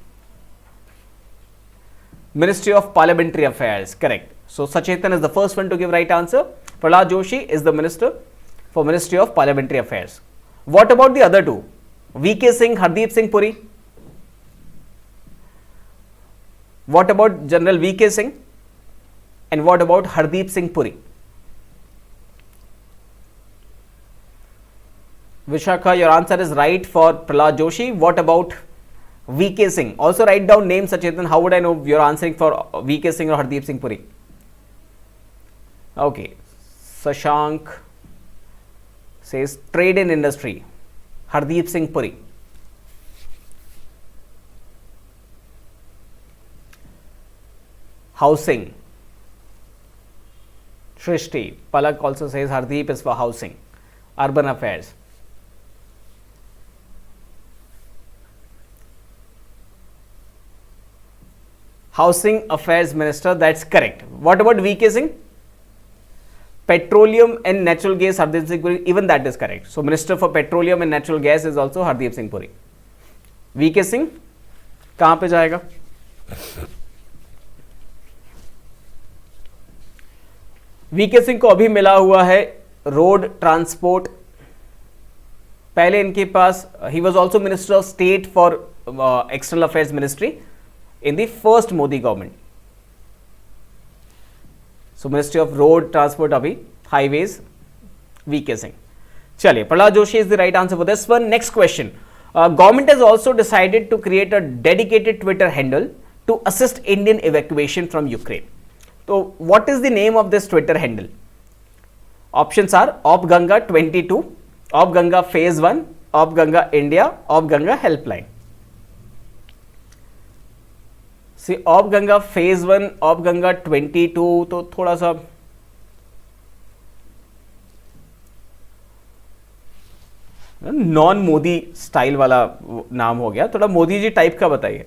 Ministry of Parliamentary Affairs. Correct. So Sachetan is the first one to give right answer. Prahlad Joshi is the minister for Ministry of Parliamentary Affairs. What about the other two? VK Singh, Hardeep Singh Puri. What about General VK Singh? And what about Hardeep Singh Puri? Vishakha, your answer is right for Prahlad Joshi. What about VK Singh? Also write down names, Sachetan. How would I know you're answering for VK Singh or Hardeep Singh Puri? Okay. Sashank says trade and industry. Hardeep Singh Puri. Housing. Shrishti. Palak also says Hardeep is for housing. Urban affairs. Housing Affairs Minister, that's correct. What about VK Singh? Petroleum and Natural Gas, Hardeep Singh Puri, even that is correct. So, Minister for Petroleum and Natural Gas is also Hardeep Singh Puri. VK Singh, कहाँ पे जाएगा? VK Singh को अभी मिला हुआ है road transport. पहले इनके पास he was also Minister of State for External Affairs Ministry in the first Modi government. So Ministry of Road Transport abhi, Highways, VK Singh. Chaliye, Prahlad Joshi is the right answer for this one. Next question. Government has also decided to create a dedicated Twitter handle to assist Indian evacuation from Ukraine. So what is the name of this Twitter handle? Options are Op Ganga 22, Op Ganga Phase 1, Op Ganga India, Op Ganga Helpline. See, Op Ganga Phase 1, Op Ganga 22, तो थोड़ा सा non Modi style वाला नाम हो गया. थोड़ा Modi ji type का बताइए.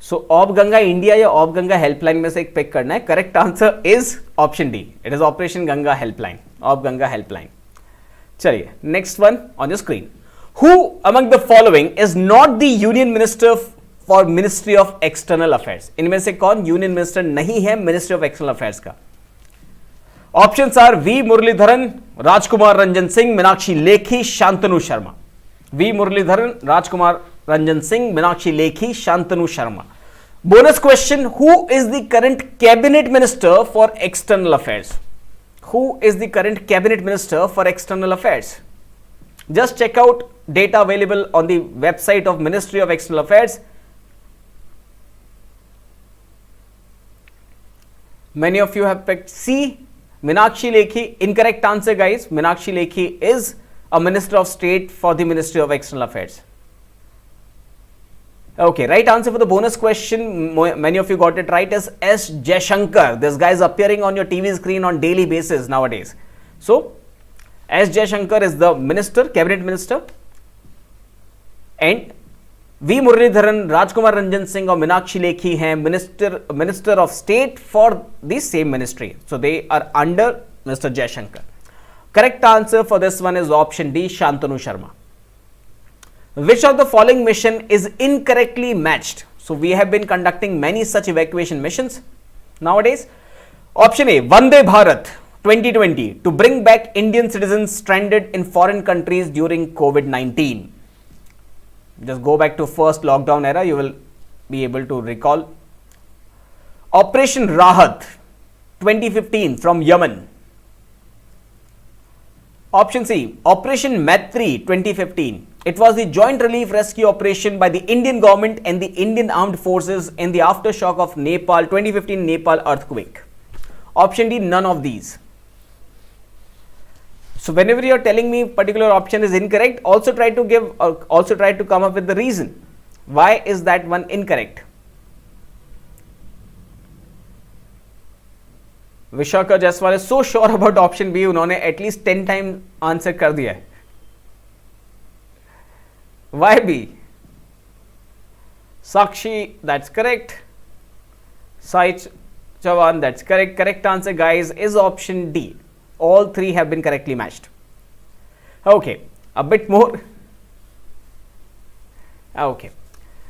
सो ऑप गंगा इंडिया या ऑप गंगा हेल्पलाइन में से एक पिक करना है. Correct answer is option D. It is operation Ganga helpline. Op Ganga helpline. चलिए, next one on the screen. Who among the following is not the Union Minister for Ministry of External Affairs? इनमें से कौन union minister नहीं है ministry of external affairs का? Options are V Muralidharan, Rajkumar Ranjan Singh, Meenakshi Lekhi, Shantanu Sharma. V Muralidharan, Rajkumar Ranjan Singh, Meenakshi Lekhi, Shantanu Sharma. Bonus question, who is the current cabinet minister for external affairs? Who is the current cabinet minister for external affairs? Just check out data available on the website of Ministry of External Affairs. Many of you have picked C, Meenakshi Lekhi. Incorrect answer, guys. Meenakshi Lekhi is a Minister of State for the Ministry of External Affairs. Okay, right answer for the bonus question, many of you got it right, is S. Jaishankar. This guy is appearing on your TV screen on daily basis nowadays. So, S. Jaishankar is the minister, cabinet minister, and V. Muralidharan, Rajkumar Ranjan Singh or Meenakshi Lekhi hain minister of state for the same ministry. So, they are under Mr. Jaishankar. Correct answer for this one is option D, Shantanu Sharma. Which of the following mission is incorrectly matched? So, we have been conducting many such evacuation missions nowadays. Option A, Vande Bharat, 2020 to bring back Indian citizens stranded in foreign countries during COVID-19. Just go back to first lockdown era, you will be able to recall. Operation Rahat 2015 from Yemen. Option C, Operation Maitri 2015. It was the joint relief rescue operation by the Indian government and the Indian armed forces in the aftershock of Nepal 2015 Nepal earthquake. Option D, none of these. So whenever you are telling me particular option is incorrect, also try to come up with the reason. Why is that one incorrect? Vishaka Jaiswal is so sure about option B, उन्होंने at least 10 times answer कर दिया है. Why B? Sakshi, that's correct. Sai Chavan, that's correct. Correct answer, guys, is option D. All three have been correctly matched. Okay, a bit more. Okay.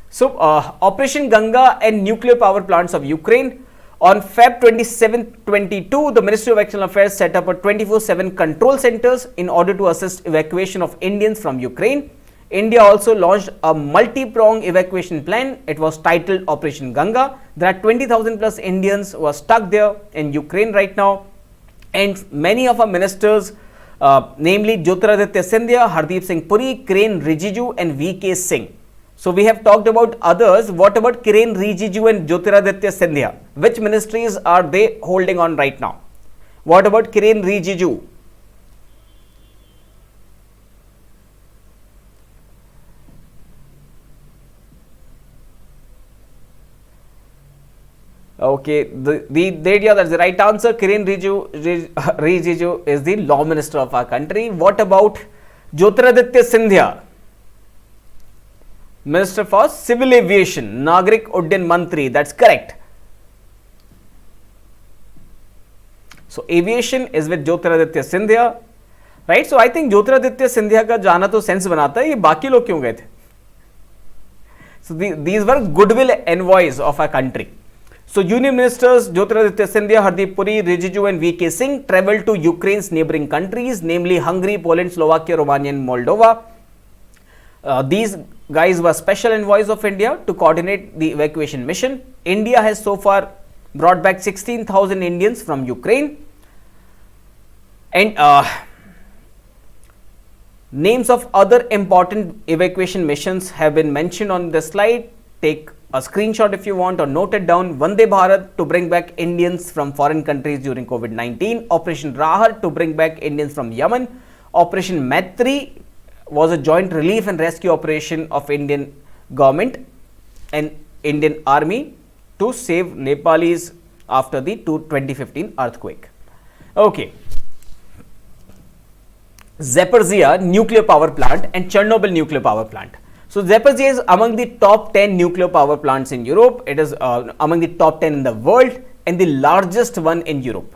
So, Operation Ganga and nuclear power plants of Ukraine. On Feb 27, 22, the Ministry of External Affairs set up a 24/7 control centers in order to assist evacuation of Indians from Ukraine. India also launched a multi-pronged evacuation plan. It was titled Operation Ganga. There are 20,000 plus Indians who are stuck there in Ukraine right now. And many of our ministers, namely Jyotiraditya Scindia, Hardeep Singh Puri, Kiren Rijiju and VK Singh. So we have talked about others. What about Kiren Rijiju and Jyotiraditya Scindia? Which ministries are they holding on right now? What about Kiren Rijiju? Okay, that's the right answer. Kiren Rijiju is the law minister of our country. What about Jyotiraditya Scindia? Minister for Civil Aviation, Nagrik Uddyan Mantri, that's correct. So aviation is with Jyotiraditya Scindia, right? So I think Jyotiraditya Scindia का जाना तो sense बनाता है, ये बाकी लोग क्यों गए थे? So these were goodwill envoys of our country. So Union Ministers Jyotiraditya Scindia, Hardeep Puri, Rijiju and VK Singh travelled to Ukraine's neighbouring countries, namely Hungary, Poland, Slovakia, Romania and Moldova. These guys were special envoys of India to coordinate the evacuation mission. India has so far brought back 16,000 Indians from Ukraine. And names of other important evacuation missions have been mentioned on the slide. Take a screenshot if you want or note it down. Vande Bharat to bring back Indians from foreign countries during COVID-19. Operation Rahat to bring back Indians from Yemen. Operation Maitri was a joint relief and rescue operation of Indian government and Indian army to save Nepalis after the 2015 earthquake. Okay. Zaporizhzhia nuclear power plant and Chernobyl nuclear power plant. So Zaporizhzhia is among the top 10 nuclear power plants in Europe. It is among the top 10 in the world and the largest one in Europe.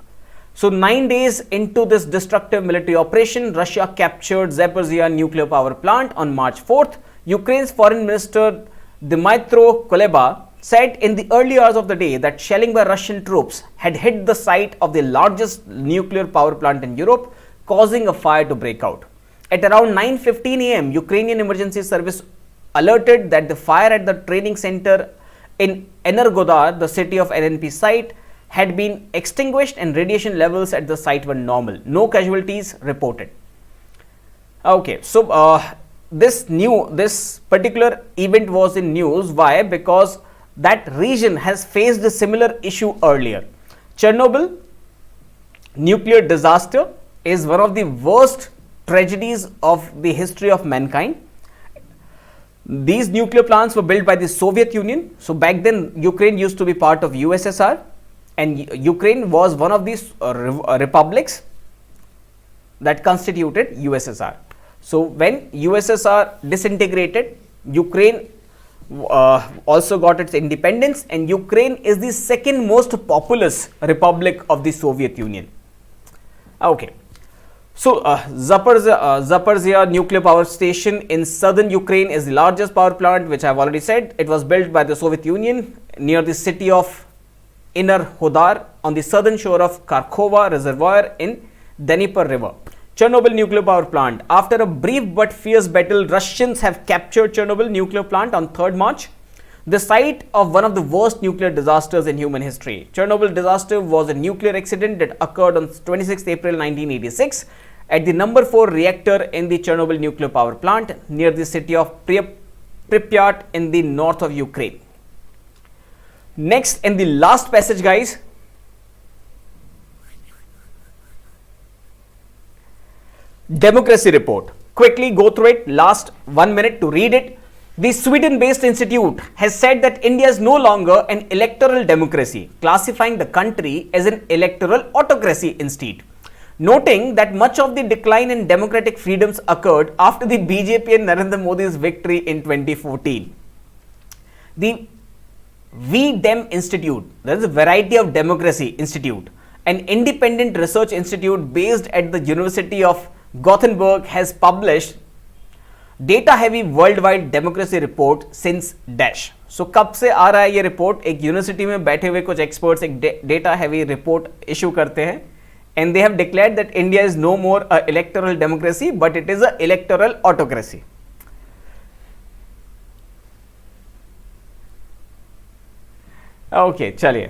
So 9 days into this destructive military operation, Russia captured Zaporizhzhia nuclear power plant on March 4th. Ukraine's foreign minister Dmytro Kuleba said in the early hours of the day that shelling by Russian troops had hit the site of the largest nuclear power plant in Europe, causing a fire to break out. At around 9:15 a.m., Ukrainian emergency service alerted that the fire at the training center in Energodar, the city of NNP site, had been extinguished and radiation levels at the site were normal. No casualties reported. Okay, so this particular event was in news. Why? Because that region has faced a similar issue earlier. Chernobyl nuclear disaster is one of the worst tragedies of the history of mankind. These nuclear plants were built by the Soviet Union. So back then, Ukraine used to be part of USSR. And Ukraine was one of these republics that constituted USSR. So when USSR disintegrated, Ukraine also got its independence, and Ukraine is the second most populous republic of the Soviet Union. Okay. So Zaporizhzhia nuclear power station in southern Ukraine is the largest power plant, which I have already said. It was built by the Soviet Union near the city of Inner Hodar on the southern shore of Karkhova Reservoir in Dnieper River. Chernobyl nuclear power plant. After a brief but fierce battle, Russians have captured Chernobyl nuclear plant on 3rd March, the site of one of the worst nuclear disasters in human history. Chernobyl disaster was a nuclear accident that occurred on 26 April 1986 at the number 4 reactor in the Chernobyl nuclear power plant near the city of Pripyat in the north of Ukraine. Next and the last passage, guys. Democracy report. Quickly go through it. Last 1 minute to read it. The Sweden-based institute has said that India is no longer an electoral democracy, classifying the country as an electoral autocracy instead, noting that much of the decline in democratic freedoms occurred after the BJP and Narendra Modi's victory in 2014. The VDEM Institute, that is a Variety of Democracy Institute, an independent research institute based at the University of Gothenburg, has published data heavy worldwide democracy report since dash. So कब से आ रहा है ये report? एक university में बैठे हुए कुछ एक्सपर्ट्स एक डेटा हैवी रिपोर्ट इशू करते हैं and they have declared that India is no more a electoral democracy but it is a electoral autocracy. Okay, चलिए.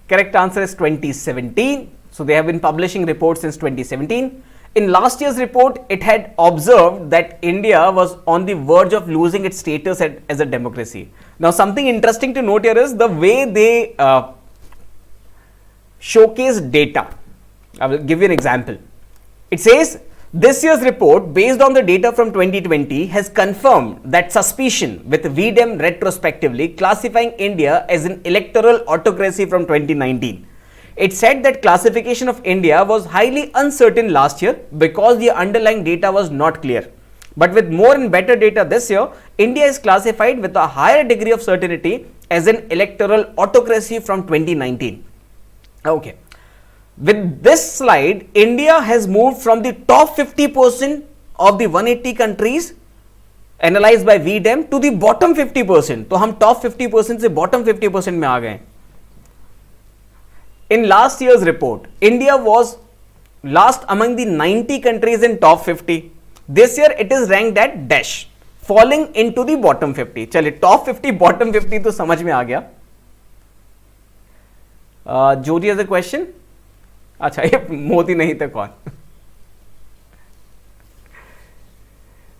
Correct answer is 2017. So they have been publishing reports since 2017. In last year's report, it had observed that India was on the verge of losing its status as a democracy. Now, something interesting to note here is the way they showcase data. I will give you an example. It says, this year's report, based on the data from 2020, has confirmed that suspicion with VDEM retrospectively classifying India as an electoral autocracy from 2019. It said that classification of India was highly uncertain last year because the underlying data was not clear. But with more and better data this year, India is classified with a higher degree of certainty as an electoral autocracy from 2019. Okay. With this slide, India has moved from the top 50% of the 180 countries analyzed by VDEM to the bottom 50%. तो हम top 50% से bottom 50% में आ गए. In last year's report, India was last among the 90 countries in top 50. This year it is ranked at dash, falling into the bottom 50. चलिए top 50 bottom 50 तो समझ में आ गया. Jyoti has a question. अच्छा, ये मोदी नहीं थे कौन?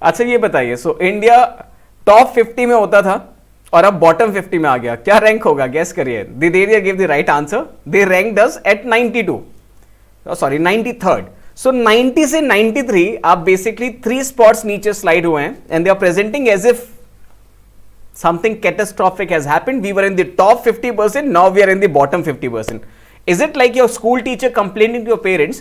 अच्छा, ये बताइए. सो इंडिया टॉप 50 में होता था और अब बॉटम 50 में आ गया. क्या रैंक होगा? गेस करिए. The area give the right answer. They ranked us at 92. Sorry 93rd. सो 90 से 93 आप बेसिकली 3 स्पॉट्स नीचे स्लाइड हुए हैं and they are presenting as if something catastrophic has happened. We were in the top 50%, now we are in the bottom 50%. Is it like your school teacher complaining to your parents?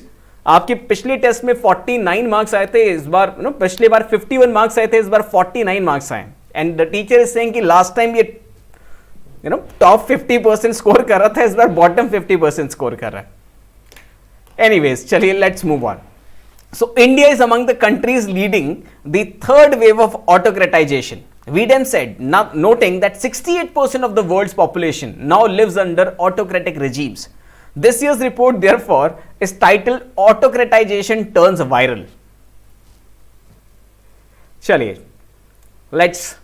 आपके पिछले test में 49 marks आए थे, इस बार पिछले बार 51 marks आए थे, इस बार 49 मार्क्स आए. And the teacher is saying कि लास्ट टाइम ये टॉप 50% स्कोर कर रहा था, इस बार बॉटम 50% स्कोर कर रहा है. एनीवेज, चलिए let's move on. So India is among the countries leading the third wave of autocratization. VDEM said, noting that 68% of the world's population now lives under autocratic regimes. This year's report, therefore, is titled Autocratization Turns Viral. Chaliye, let's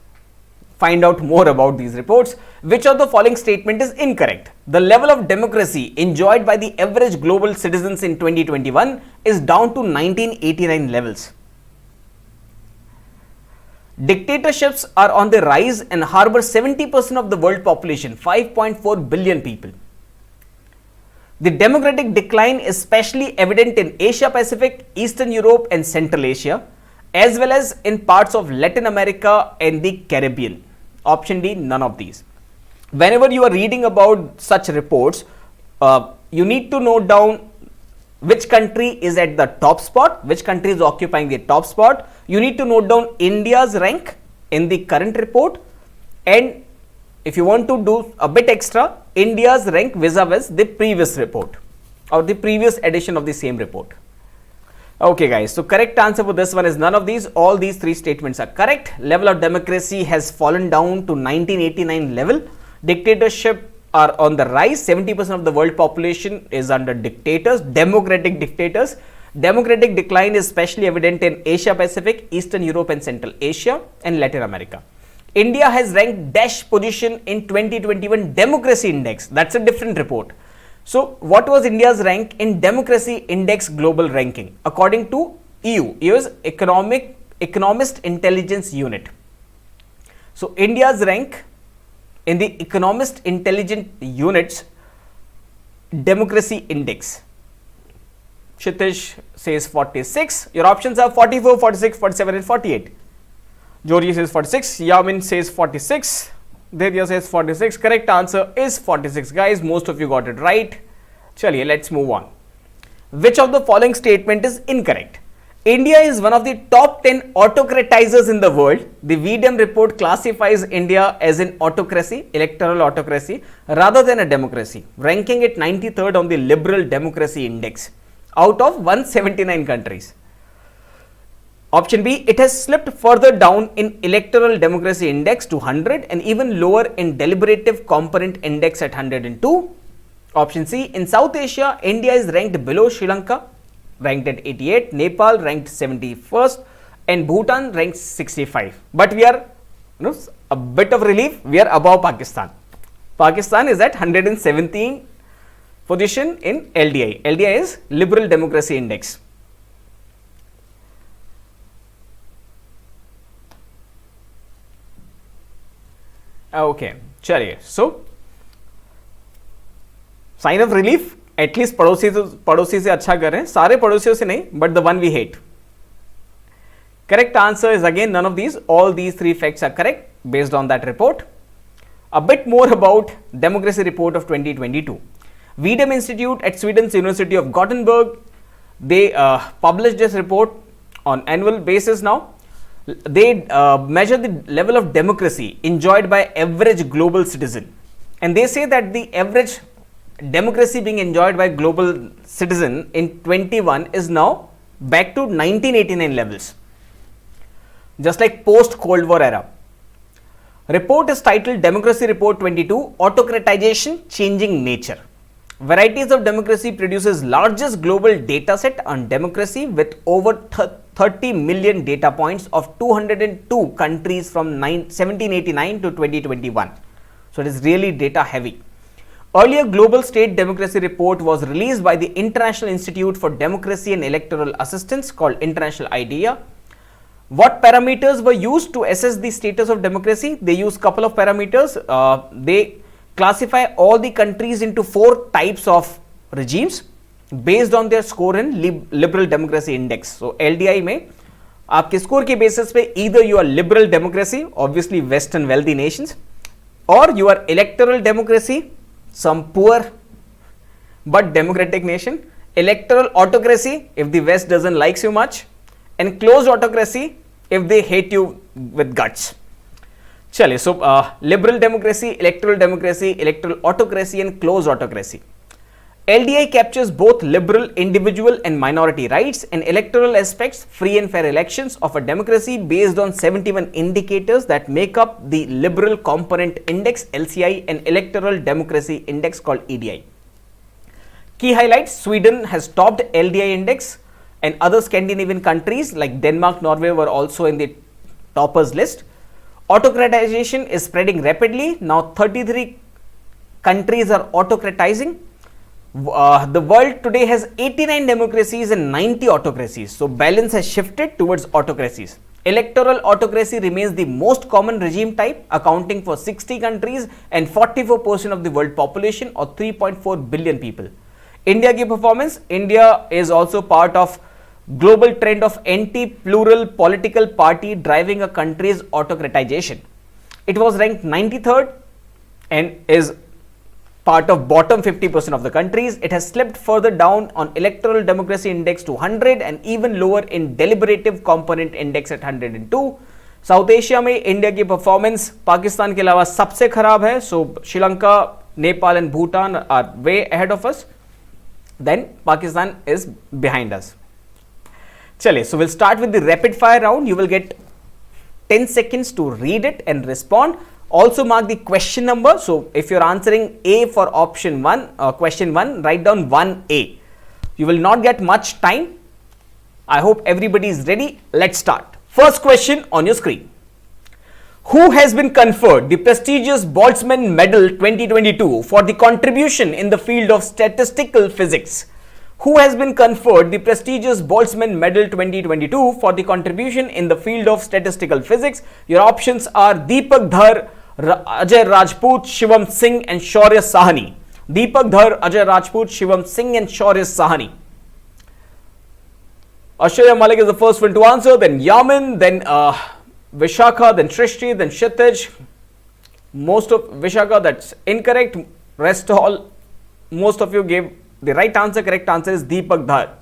find out more about these reports. Which of the following statement is incorrect? The level of democracy enjoyed by the average global citizens in 2021 is down to 1989 levels. Dictatorships are on the rise and harbor 70% of the world population, 5.4 billion people. The democratic decline is especially evident in Asia Pacific, Eastern Europe and Central Asia, as well as in parts of Latin America and the Caribbean. Option D, none of these. Whenever you are reading about such reports, you need to note down which country is at the top spot, which country is occupying the top spot. You need to note down India's rank in the current report, and if you want to do a bit extra, India's rank vis-a-vis the previous report. or the previous edition of the same report. Okay guys, so correct answer for this one is none of these. All these three statements are correct. Level of democracy has fallen down to 1989 level. Dictatorship are on the rise. 70% of the world population is under dictators, democratic dictators. Democratic decline is especially evident in Asia Pacific, Eastern Europe and Central Asia and Latin America. India has ranked dash position in 2021 Democracy Index. That's a different report. So what was India's rank in Democracy Index global ranking according to EU? EU is Economist Intelligence Unit. So India's rank in the Economist Intelligence Unit's Democracy Index. Kshitish says 46. Your options are 44, 46, 47 and 48. Georgie says 46. Yamin says 46. Devya says 46. Correct answer is 46. Guys, most of you got it right. Chaliye, let's move on. Which of the following statement is incorrect? India is one of the top 10 autocratizers in the world. The VDEM report classifies India as an autocracy, electoral autocracy, rather than a democracy, ranking it 93rd on the Liberal Democracy Index out of 179 countries. Option B, it has slipped further down in Electoral Democracy Index to 100 and even lower in Deliberative Component Index at 102. Option C, in South Asia, India is ranked below Sri Lanka, ranked at 88, Nepal ranked 71st and Bhutan ranked 65. But we are, a bit of relief, we are above Pakistan. Pakistan is at 117 position in LDI. LDI is Liberal Democracy Index. Okay, chaliye. So, sign of relief, at least पड़ोसी से अच्छा कर रहे हैं, सारे पड़ोसियों से नहीं, but the one we hate. Correct answer is again none of these. All these three facts are correct based on that report. A bit more about Democracy Report of 2022. VDEM Institute at Sweden's University of Gothenburg, they published this report on annual basis now. They measure the level of democracy enjoyed by average global citizen, and they say that the average democracy being enjoyed by global citizen in 21 is now back to 1989 levels, just like post Cold War era. Report is titled Democracy Report 22, Autocratization Changing Nature. Varieties of Democracy produces largest global data set on democracy with over 30 million data points of 202 countries from 1789 to 2021. So it is really data heavy. Earlier Global State Democracy Report was released by the International Institute for Democracy and Electoral Assistance called International IDEA. What parameters were used to assess the status of democracy? They use couple of parameters. They classify all the countries into 4 types of regimes based on their score in Liberal Democracy Index. So LDI में आपके score के basis पे either you are liberal democracy, obviously Western wealthy nations, or you are electoral democracy, some poor but democratic nation, electoral autocracy if the West doesn't like you much, and closed autocracy if they hate you with guts. Chale, so liberal democracy, electoral autocracy and closed autocracy. LDI captures both liberal individual and minority rights and electoral aspects, free and fair elections of a democracy based on 71 indicators that make up the Liberal Component Index LCI and Electoral Democracy Index called EDI. Key highlights: Sweden has topped LDI index and other Scandinavian countries like Denmark, Norway were also in the toppers list. Autocratization is spreading rapidly. Now 33 countries are autocratizing. The world today has 89 democracies and 90 autocracies. So balance has shifted towards autocracies. Electoral autocracy remains the most common regime type, accounting for 60 countries and 44% of the world population or 3.4 billion people. India की performance, India is also part of global trend of anti-plural political party driving a country's autocratization. It was ranked 93rd and is part of bottom 50% of the countries. It has slipped further down on Electoral Democracy Index to 100 and even lower in Deliberative Component Index at 102. South Asia में India की performance Pakistan के अलावा सबसे खराब है. So Sri Lanka, Nepal and Bhutan are way ahead of us. then Pakistan is behind us. Chale, so we'll start with the rapid fire round. You will get 10 seconds to read it and respond. Also mark the question number. So if you're answering A for option 1, question 1, write down 1A. You will not get much time. I hope everybody is ready. Let's start. First question on your screen. Who has been conferred the prestigious Boltzmann Medal 2022 for the contribution in the field of statistical physics? Who has been conferred the prestigious Boltzmann Medal 2022 for the contribution in the field of statistical physics? Your options are Deepak Dhar, Ajay Rajput, Shivam Singh and Shaurya Sahani. Deepak Dhar, Ajay Rajput, Shivam Singh and Shaurya Sahani. Ashwarya Malik is the first one to answer, then Yamin, then Vishakha, then Shrishti, then Kshitij. Most of Vishakha, that's incorrect. Rest all, most of you gave the right answer. Correct answer is Deepak Dhar.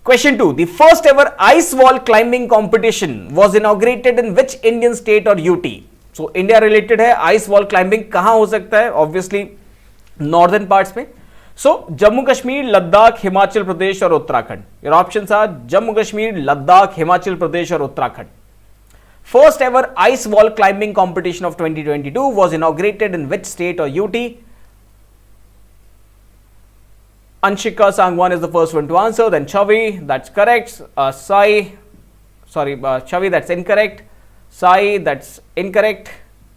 Question 2. The first ever ice wall climbing competition was inaugurated in which Indian state or UT? So India related है, ice wall climbing कहाँ हो सकता है? Obviously northern parts में. So Jammu Kashmir, Ladakh, Himachal Pradesh or Uttarakhand. Your options are Jammu Kashmir, Ladakh, Himachal Pradesh or Uttarakhand. First ever ice wall climbing competition of 2022 was inaugurated in which state or UT? Anshika Sangwan is the first one to answer. Then Chavi, that's correct. Chavi, that's incorrect. Sai, that's incorrect.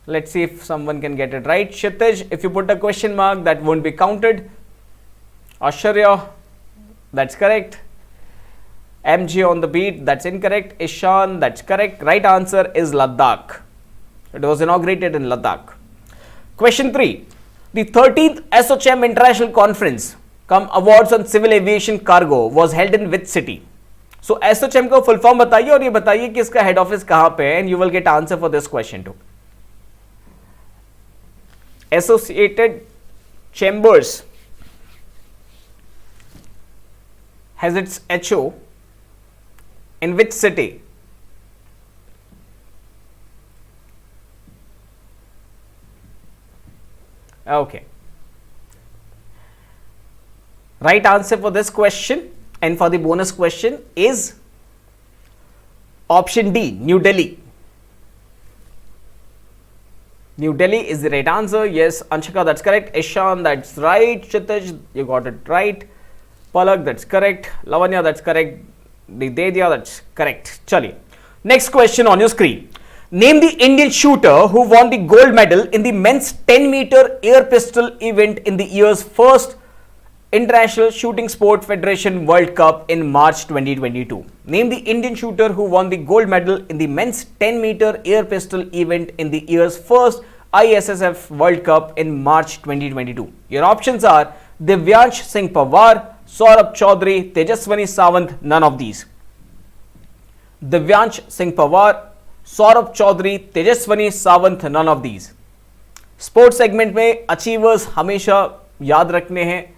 Let's see if someone can get it right. Kshitij, if you put a question mark, that won't be counted. Ashwarya, that's correct. MG on the beat, that's incorrect. Ishan, that's correct. Right answer is Ladakh. It was inaugurated in Ladakh. Question 3. The 13th SOCHM International Conference, come Awards on Civil Aviation Cargo, was held in which city? So SOCHM को full form बताइए और ये बताइए कि इसका head office कहाँ पे है, and you will get answer for this question too. Associated Chambers has its HO in which city? Okay. Right answer for this question and for the bonus question is option D, New Delhi. New Delhi is the right answer. Yes, Anshika, that's correct. Ishan, that's right. Kshitij, you got it right. Palak, that's correct. Lavanya, that's correct. Dedya, that's correct. Chali. Next question on your screen. Name the Indian shooter who won the gold medal in the men's 10-meter air pistol event in the year's first International Shooting Sport Federation World Cup in March 2022. Name the Indian shooter who won the gold medal in the men's 10-meter air pistol event in the year's first ISSF World Cup in March 2022. Your options are Divyansh Singh Pawar, Saurabh Chaudhary, Tejaswani Sawant, none of these. Divyansh Singh Pawar, Saurabh Chaudhary, Tejaswani Sawant, none of these. Sports segment में achievers हमेशा याद रखने हैं.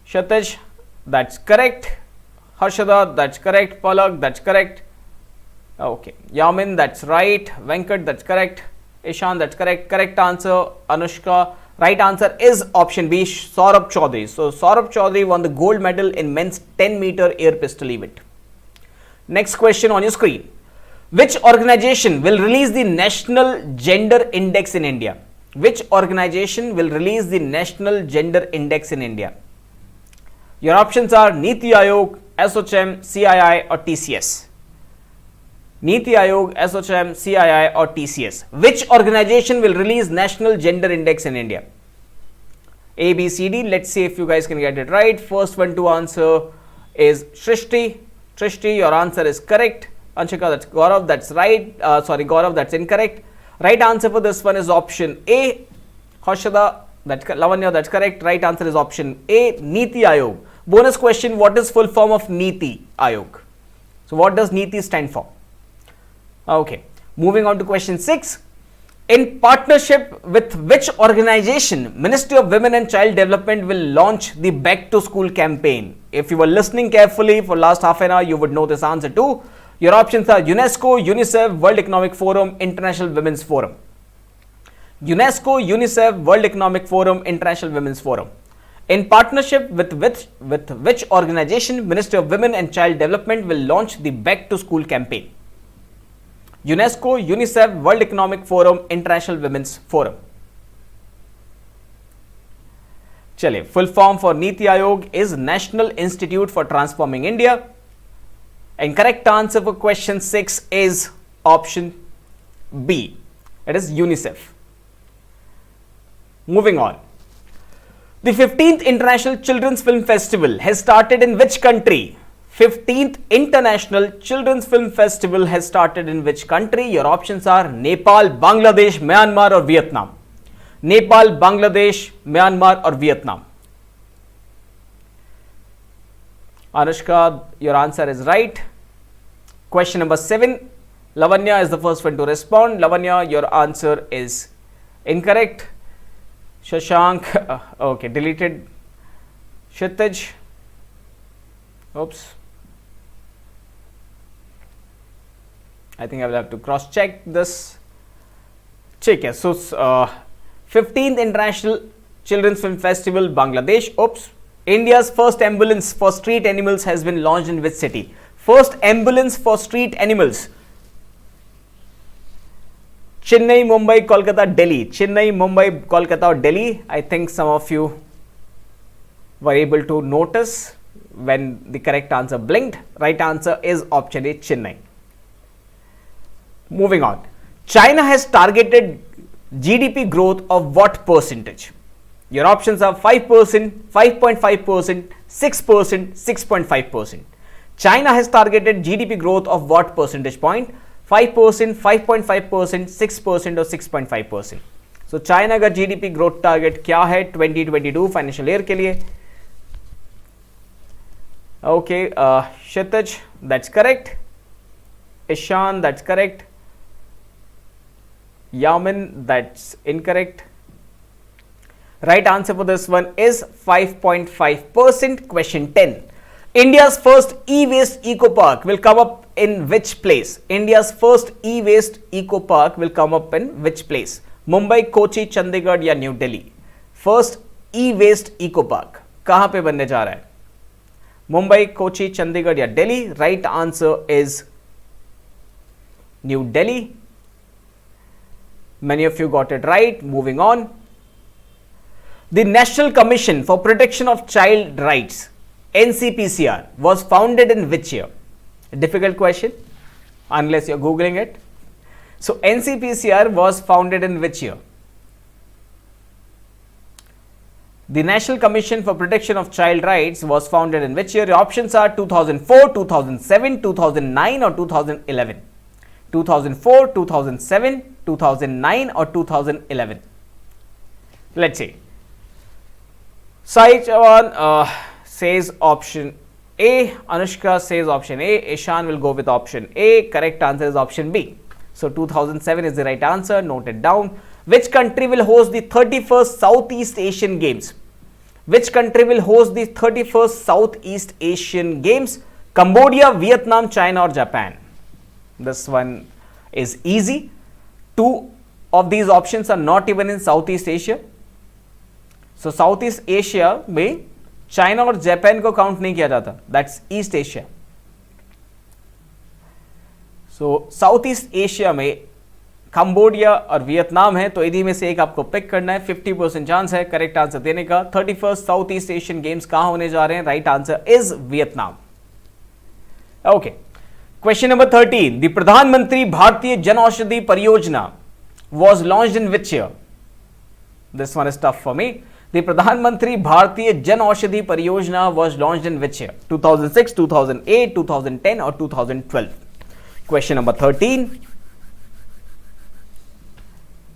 Kshitij, that's correct. Harshada, that's correct. Palak, that's correct. Okay. Yamin, that's right. Venkat, that's correct. Ishan, that's correct. Correct answer, Anushka. Right answer is option B, Saurabh Chaudhary. So Saurabh Chaudhary won the gold medal in men's 10-meter air pistol event. Next question on your screen. Which organization will release the National Gender Index in India? Which organization will release the National Gender Index in India? Your options are Niti Aayog, SOCHM, CII or TCS. Niti Aayog, SOCHM, CII or TCS. Which organization will release National Gender Index in India? A, B, C, D. Let's see if you guys can get it right. First one to answer is Shrishti. Shrishti, your answer is correct. Anshika, that's Gaurav, that's right. Gaurav, that's incorrect. Right answer for this one is option A. Harshada, that's Lavanya, that's correct. Right answer is option A, Niti Aayog. Bonus question, what is full form of Niti Aayog? So what does Niti stand for? Okay, moving on to question 6. In partnership with which organization, Ministry of Women and Child Development will launch the Back to School campaign? If you were listening carefully for last half an hour, you would know this answer too. Your options are UNESCO, UNICEF, World Economic Forum, International Women's Forum. UNESCO, UNICEF, World Economic Forum, International Women's Forum. In partnership with which organization, Ministry of Women and Child Development will launch the Back to School campaign? UNESCO, UNICEF, World Economic Forum, International Women's Forum. चलिए, full form for Niti Aayog is National Institute for Transforming India. And correct answer for question 6 is option B. It is UNICEF. Moving on. The 15th International Children's Film Festival has started in which country? 15th International Children's Film Festival has started in which country? Your options are Nepal, Bangladesh, Myanmar or Vietnam. Nepal, Bangladesh, Myanmar or Vietnam. Anushka, your answer is right. Question number 7. Lavanya is the first one to respond. Lavanya, your answer is incorrect. Shashank, okay, deleted. Kshitij, oops. I think I will have to cross check this. Okay, so 15th International Children's Film Festival, Bangladesh. Oops. India's first ambulance for street animals has been launched in which city? First ambulance for street animals. Chennai, Mumbai, Kolkata, Delhi. Chennai, Mumbai, Kolkata or Delhi. I think some of you were able to notice when the correct answer blinked. Right answer is option A, Chennai. Moving on. China has targeted GDP growth of what percentage? Your options are 5%, 5.5%, 6%, 6.5%. China has targeted GDP growth of what percentage point? 5%, 5.5%, 6% or 6.5%. So China का GDP growth target क्या है 2022 financial year के लिए? Okay, Kshitij, that's correct. Ishan, that's correct. Yamin, that's incorrect. Right answer for this one is 5.5%. Question 10. India's first e-waste eco park will come up in which place? India's first e-waste eco park will come up in which place? Mumbai, Kochi, Chandigarh या New Delhi? First e-waste eco park कहाँ पे बनने जा रहा है? Mumbai, Kochi, Chandigarh या Delhi? Right answer is New Delhi. Many of you got it right. Moving on. The National Commission for Protection of Child Rights, NCPCR, was founded in which year? A difficult question, unless you're Googling it. So, NCPCR was founded in which year? The National Commission for Protection of Child Rights was founded in which year? Your options are 2004, 2007, 2009 or 2011. 2004, 2007, 2009 or 2011. Let's see. Sai Chavan says option A. Anushka says option A. Ishan will go with option A. Correct answer is option B. So 2007 is the right answer. Note it down. Which country will host the 31st Southeast Asian Games? Which country will host the 31st Southeast Asian Games? Cambodia, Vietnam, China or Japan? This one is easy. Two of these options are not even in Southeast Asia. So Southeast Asia में China और Japan को count नहीं किया जाता. That's East Asia. So Southeast Asia में Cambodia और Vietnam है, तो इन्हीं में से एक आपको पिक करना है. 50% चांस है करेक्ट आंसर देने का. 31st south east Asian games कहां होने जा रहे हैं? Right answer is Vietnam. Okay, question number 13. The प्रधानमंत्री भारतीय जन औषधि परियोजना was launched in which year? This one is tough for me. The प्रधानमंत्री भारतीय जन औषधि परियोजना was launched in which year? 2006, 2008, 2010 or 2012? Question number 13.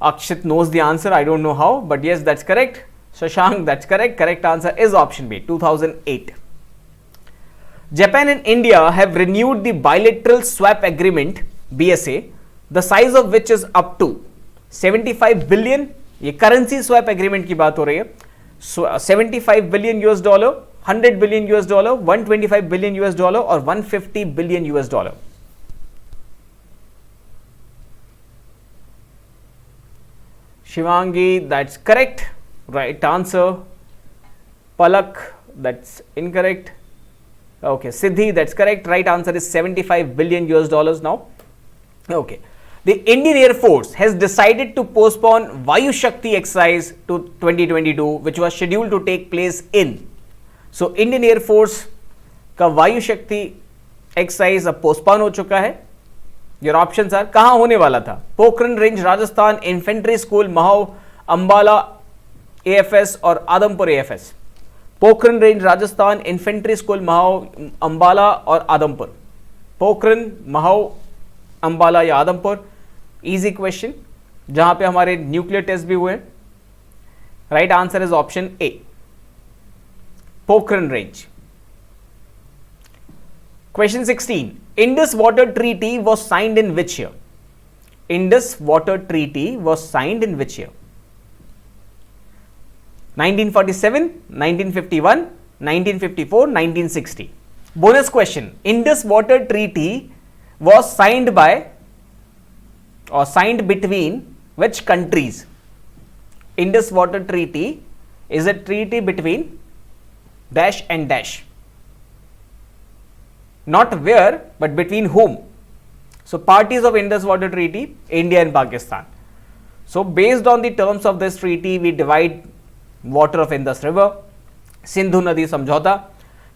Akshit knows the answer. I don't know how, but yes, that's correct. Shashank, that's correct. Correct answer is option B, 2008. Japan and India have renewed the bilateral swap agreement, BSA, the size of which is up to 75 billion. ये currency swap agreement की बात हो रही है. 75 billion US dollar, 100 billion US dollar, 125 billion US dollar और 150 billion US dollar. Shivangi, that's correct. Right answer Palak, that's incorrect. Okay, Siddhi, that's correct. Right answer is 75 billion US dollars now. Okay. The Indian Air Force has decided to postpone Vayu Shakti exercise to 2022, which was scheduled to take place in. So Indian Air Force का वायु शक्ति exercise अब postpone हो चुका है. Your options are, कहां होने वाला था? Pokhran range Rajasthan, infantry school Mhow, Ambala AFS और Adampur AFS. Pokhran range Rajasthan, infantry school Mhow, Ambala और आदमपुर. पोखरण, महू, अंबाला या आदमपुर. इजी क्वेश्चन जहां पे हमारे न्यूक्लियर टेस्ट भी हुए. Right answer is option A, Pokhran range. Question 16. Indus Water Treaty was signed in which year? Indus Water Treaty was signed in which year? 1947, 1951, 1954, 1960. Bonus question. Indus Water Treaty was signed by or signed between which countries? Indus Water Treaty is a treaty between dash and dash. Not where, but between whom. So parties of Indus Water Treaty, India and Pakistan. So based on the terms of this treaty, we divide water of Indus River. Sindhu नदी समझौता.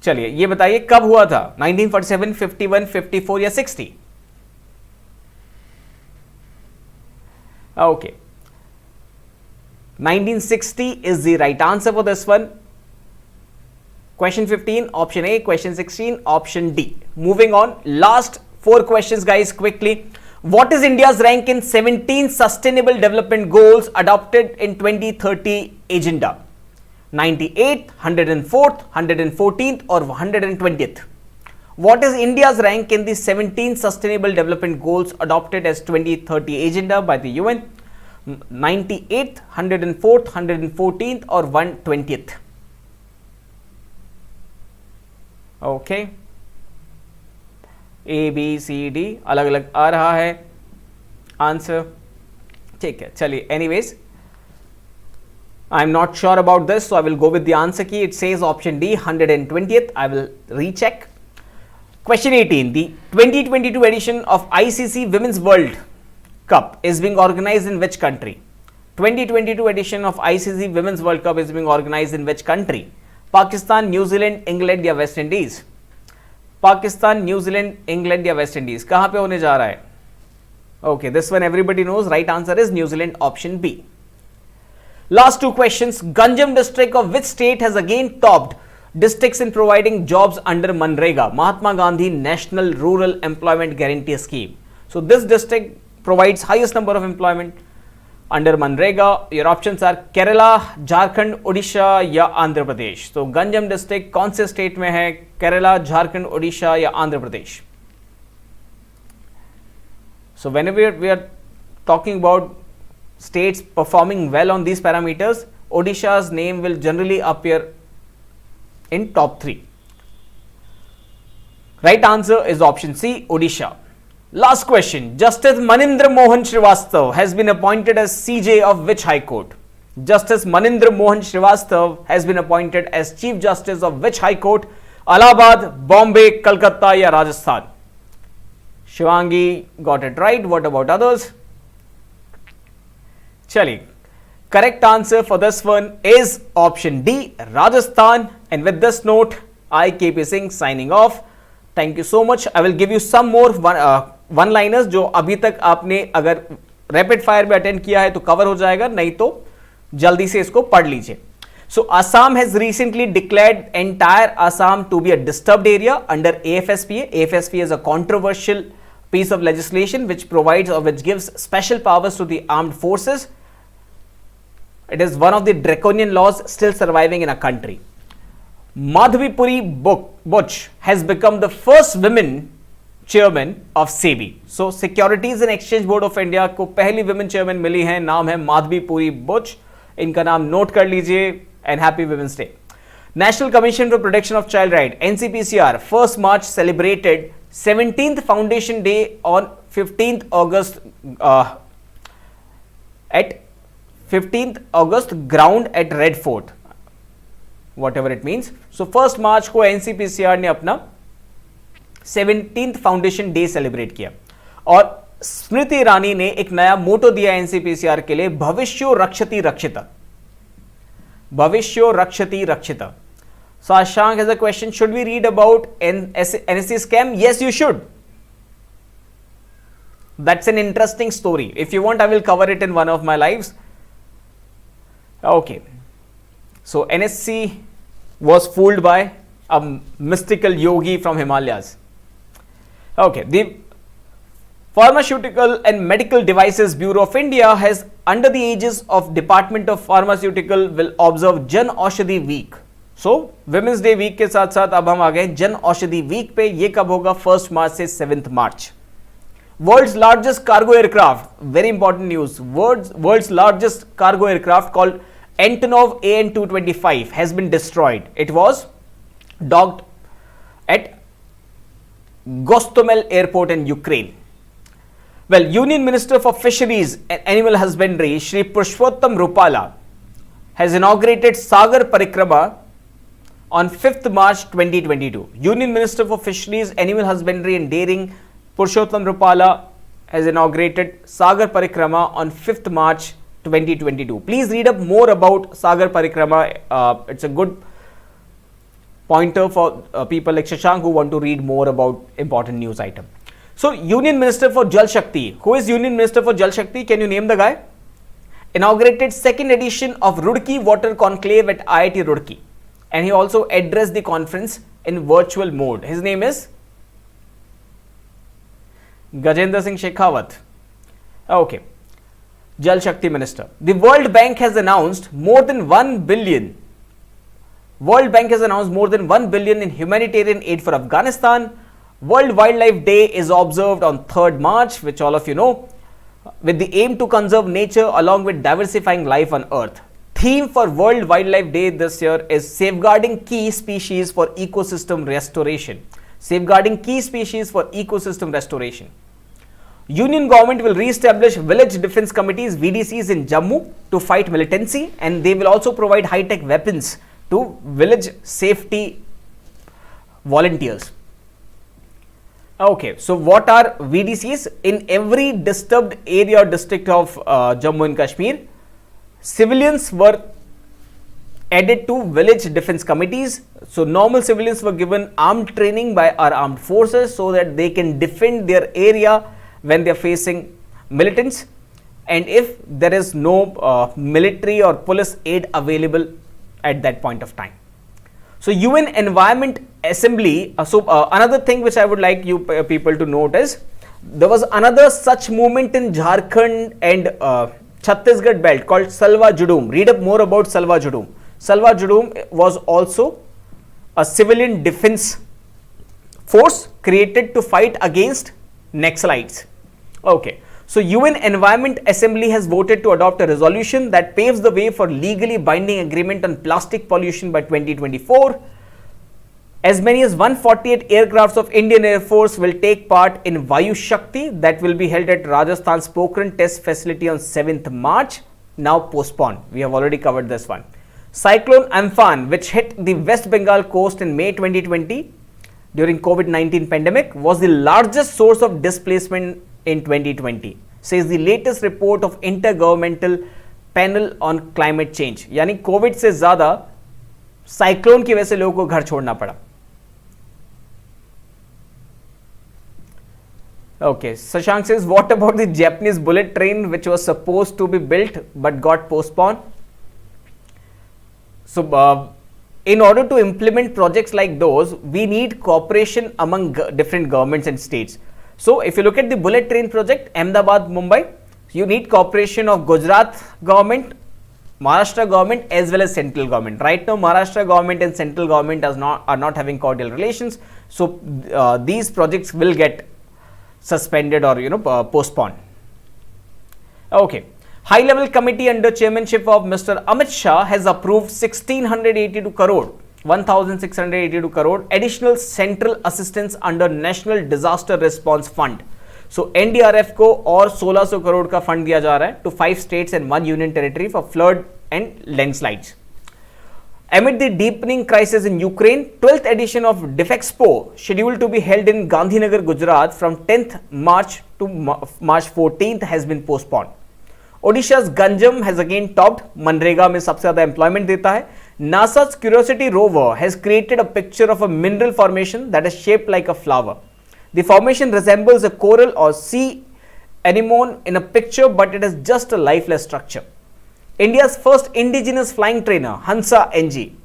चलिए ये बताइए कब हुआ था? 1947, 51, 54 या 60? Okay. 1960 is the right answer for this one. Question 15, option A. Question 16, option D. Moving on, last 4 questions, guys, quickly. What is India's rank in 17 Sustainable Development Goals adopted in 2030 Agenda? 98th, 104th, 114th or 120th? What is India's rank in the 17 Sustainable Development Goals adopted as 2030 Agenda by the UN? 98th, 104th, 114th or 120th? Okay, A B C D अलग अलग आ रहा है answer. ठीक है, चलिए. Anyways, I am not sure about this, so I will go with the answer key. It says option D, 120th. I will recheck. Question 18. The 2022 edition of ICC women's world cup is being organised in which country? 2022 edition of ICC women's world cup is being organised in which country? Pakistan, New Zealand, England या West Indies? Pakistan, New Zealand, England या West Indies, कहां पे होने जा रहा है? Okay, this one everybody knows. Right answer is New Zealand, option B. Last 2 questions. Ganjam district of which state has again topped districts in providing jobs under मनरेगा, Mahatma Gandhi national rural employment guarantee scheme. So this district provides highest number of employment under Manrega. Your options are Kerala, Jharkhand, Odisha या आंध्र प्रदेश. तो Ganjam district कौन से state में है? केरला, झारखंड, ओडिशा या Andhra Pradesh? So whenever we are talking about states performing well on these parameters, Odisha's name will generally appear in top 3. Right answer is option C, Odisha. Last question. Justice Manindra Mohan Srivastav has been appointed as CJ of which High Court? Justice Manindra Mohan Srivastav has been appointed as Chief Justice of which High Court? Allahabad, Bombay, Kolkata या Rajasthan? Shivangi got it right. What about others? चलिए, correct answer for this one is option D, Rajasthan. And with this note, I KP Singh signing off. Thank you so much. I will give you some more one liners जो अभी तक आपने अगर rapid fire में attend किया है तो cover हो जाएगा, नहीं तो जल्दी से इसको पढ़ लीजिए. So Assam has recently declared entire Assam to be a disturbed area under AFSPA. AFSPA is a controversial piece of legislation which provides or which gives special powers to the armed forces. It is one of the draconian laws still surviving in a country. Madhvipuri Butch has become the first women chairman of SEBI. So securities and exchange board of India को पहली women chairman मिली है, नाम है माधवीपुरी बुच. इनका नाम note कर लीजिए. And happy women's day. National commission for protection of child right NCPCR 1 March celebrated 17th foundation day on 15th August at 15th August ground at Red Fort. whatever it means. So 1st March को NCPCR ने अपना 17th foundation day celebrate किया और स्मृति ईरानी ने एक नया मोटो दिया NCPCR के लिए, भविष्यो रक्षति रक्षिता, भविष्यो रक्षति रक्षिता. So Ashank has a question, should we read about NSC scam? Yes, you should. That's an interesting story. If you want, I will cover it in one of my lives. Okay. So NSC was fooled by a mystical yogi from Himalayas. Okay. The Pharmaceutical and Medical Devices Bureau of India has, under the aegis of Department of Pharmaceutical, will observe Jan Aushadhi Week. So Women's Day week के साथ साथ अब हम आ गए Jan Aushadhi week पे. ये कब होगा? 1st मार्च से 7th March. World's largest cargo aircraft, very important news, world's largest cargo aircraft called Antonov AN-225 has been destroyed. It was docked at Gostomel airport in Ukraine. Well, Union Minister for Fisheries and Animal Husbandry, Shri Purushottam Rupala, has inaugurated Sagar Parikrama on 5th March 2022. Union Minister for Fisheries, Animal Husbandry and Dairying, Purushottam Rupala, has inaugurated Sagar Parikrama on 5th March 2022. Please read up more about Sagar Parikrama. It's a good pointer for people like Shashank who want to read more about important news item. So, Union Minister for Jal Shakti. Who is Union Minister for Jal Shakti? Can you name the guy? Inaugurated 2nd edition of Roorkee Water Conclave at IIT Roorkee. And he also addressed the conference in virtual mode. His name is Gajendra Singh Shekhawat. Okay. Jal Shakti Minister. The World Bank has announced more than 1 billion. World Bank has announced more than 1 billion in humanitarian aid for Afghanistan. World Wildlife Day is observed on 3rd March, which all of you know, with the aim to conserve nature along with diversifying life on Earth. Theme for World Wildlife Day this year is safeguarding key species for ecosystem restoration. Safeguarding key species for ecosystem restoration. Union government will re-establish village defense committees, VDCs, in Jammu to fight militancy, and they will also provide high-tech weapons to village safety volunteers. Okay, so what are VDCs? In every disturbed area or district of Jammu and Kashmir, civilians were added to village defense committees. So normal civilians were given armed training by our armed forces so that they can defend their area when they are facing militants, and if there is no military or police aid available at that point of time. So UN Environment Assembly, another thing which I would like you people to note is, there was another such movement in Jharkhand and Chhattisgarh belt called Salwa Judum. Read up more about Salwa Judum. Salwa Judum was also a civilian defense force created to fight against Naxalites. Okay, so UN Environment Assembly has voted to adopt a resolution that paves the way for legally binding agreement on plastic pollution by 2024. As many as 148 aircrafts of Indian Air Force will take part in Vayu Shakti that will be held at Rajasthan's Pokhran Test Facility on 7th March, now postponed. We have already covered this one. Cyclone Amphan, which hit the West Bengal coast in May 2020 during COVID-19 pandemic, was the largest source of displacement in 2020, says the latest report of Intergovernmental Panel on Climate Change. यानी Covid से ज्यादा cyclone की वजह से लोगों को घर छोड़ना पड़ा. Okay, Shashank says, what about the Japanese bullet train which was supposed to be built but got postponed? So, in order to implement projects like those, we need cooperation among different governments and states. So, if you look at the bullet train project, Ahmedabad, Mumbai, you need cooperation of Gujarat government, Maharashtra government as well as central government. Right now, Maharashtra government and central government are not having cordial relations. So, these projects will get suspended or postponed. Okay. High level committee under chairmanship of Mr. Amit Shah has approved 1682 crore additional central assistance under National Disaster Response Fund. So NDRF को और 1600 करोड़ का fund दिया जा रहा है to 5 states and 1 union territory for flood and landslides. Amid the deepening crisis in Ukraine, 12th edition of Defexpo, scheduled to be held in Gandhinagar, Gujarat from 10th March to March 14th, has been postponed. Odisha's Ganjam has again topped. MNREGA में सबसे ज़्यादा employment देता है. NASA's Curiosity rover has created a picture of a mineral formation that is shaped like a flower. The formation resembles a coral or sea anemone in a picture, but it is just a lifeless structure. India's first indigenous flying trainer, Hansa NG.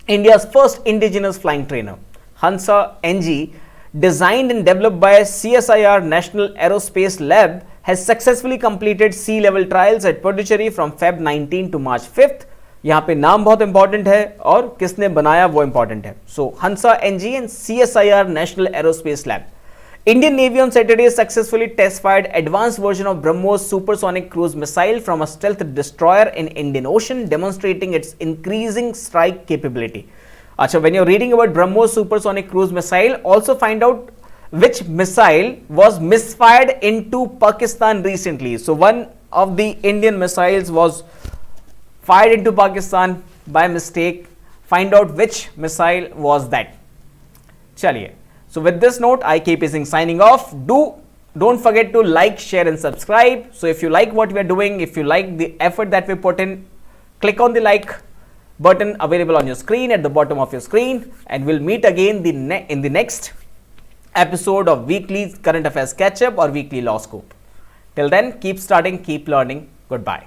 India's first indigenous flying trainer, Hansa NG, designed and developed by CSIR National Aerospace Lab, has successfully completed sea level trials at Puducherry from Feb 19 to March 5th. यहाँ पे नाम बहुत important है और किसने बनाया वो important है. So Hansa NG and CSIR national aerospace lab. Indian Navy on Saturday successfully test-fired advanced version of BrahMos supersonic cruise missile from a stealth destroyer in Indian Ocean, demonstrating its increasing strike capability. Achha, when you're reading about BrahMos supersonic cruise missile, also find out which missile was misfired into Pakistan recently. So one of the Indian missiles was fired into Pakistan by mistake. Find out which missile was that. Chaliye. So with this note, I keep signing off. Don't forget to like, share and subscribe. So if you like what we are doing, if you like the effort that we put in, click on the like button available on your screen at the bottom of your screen, and we'll meet again in the next episode of Weekly Current Affairs Catch Up or Weekly Law Scoop. Till then, keep studying, keep learning. Goodbye.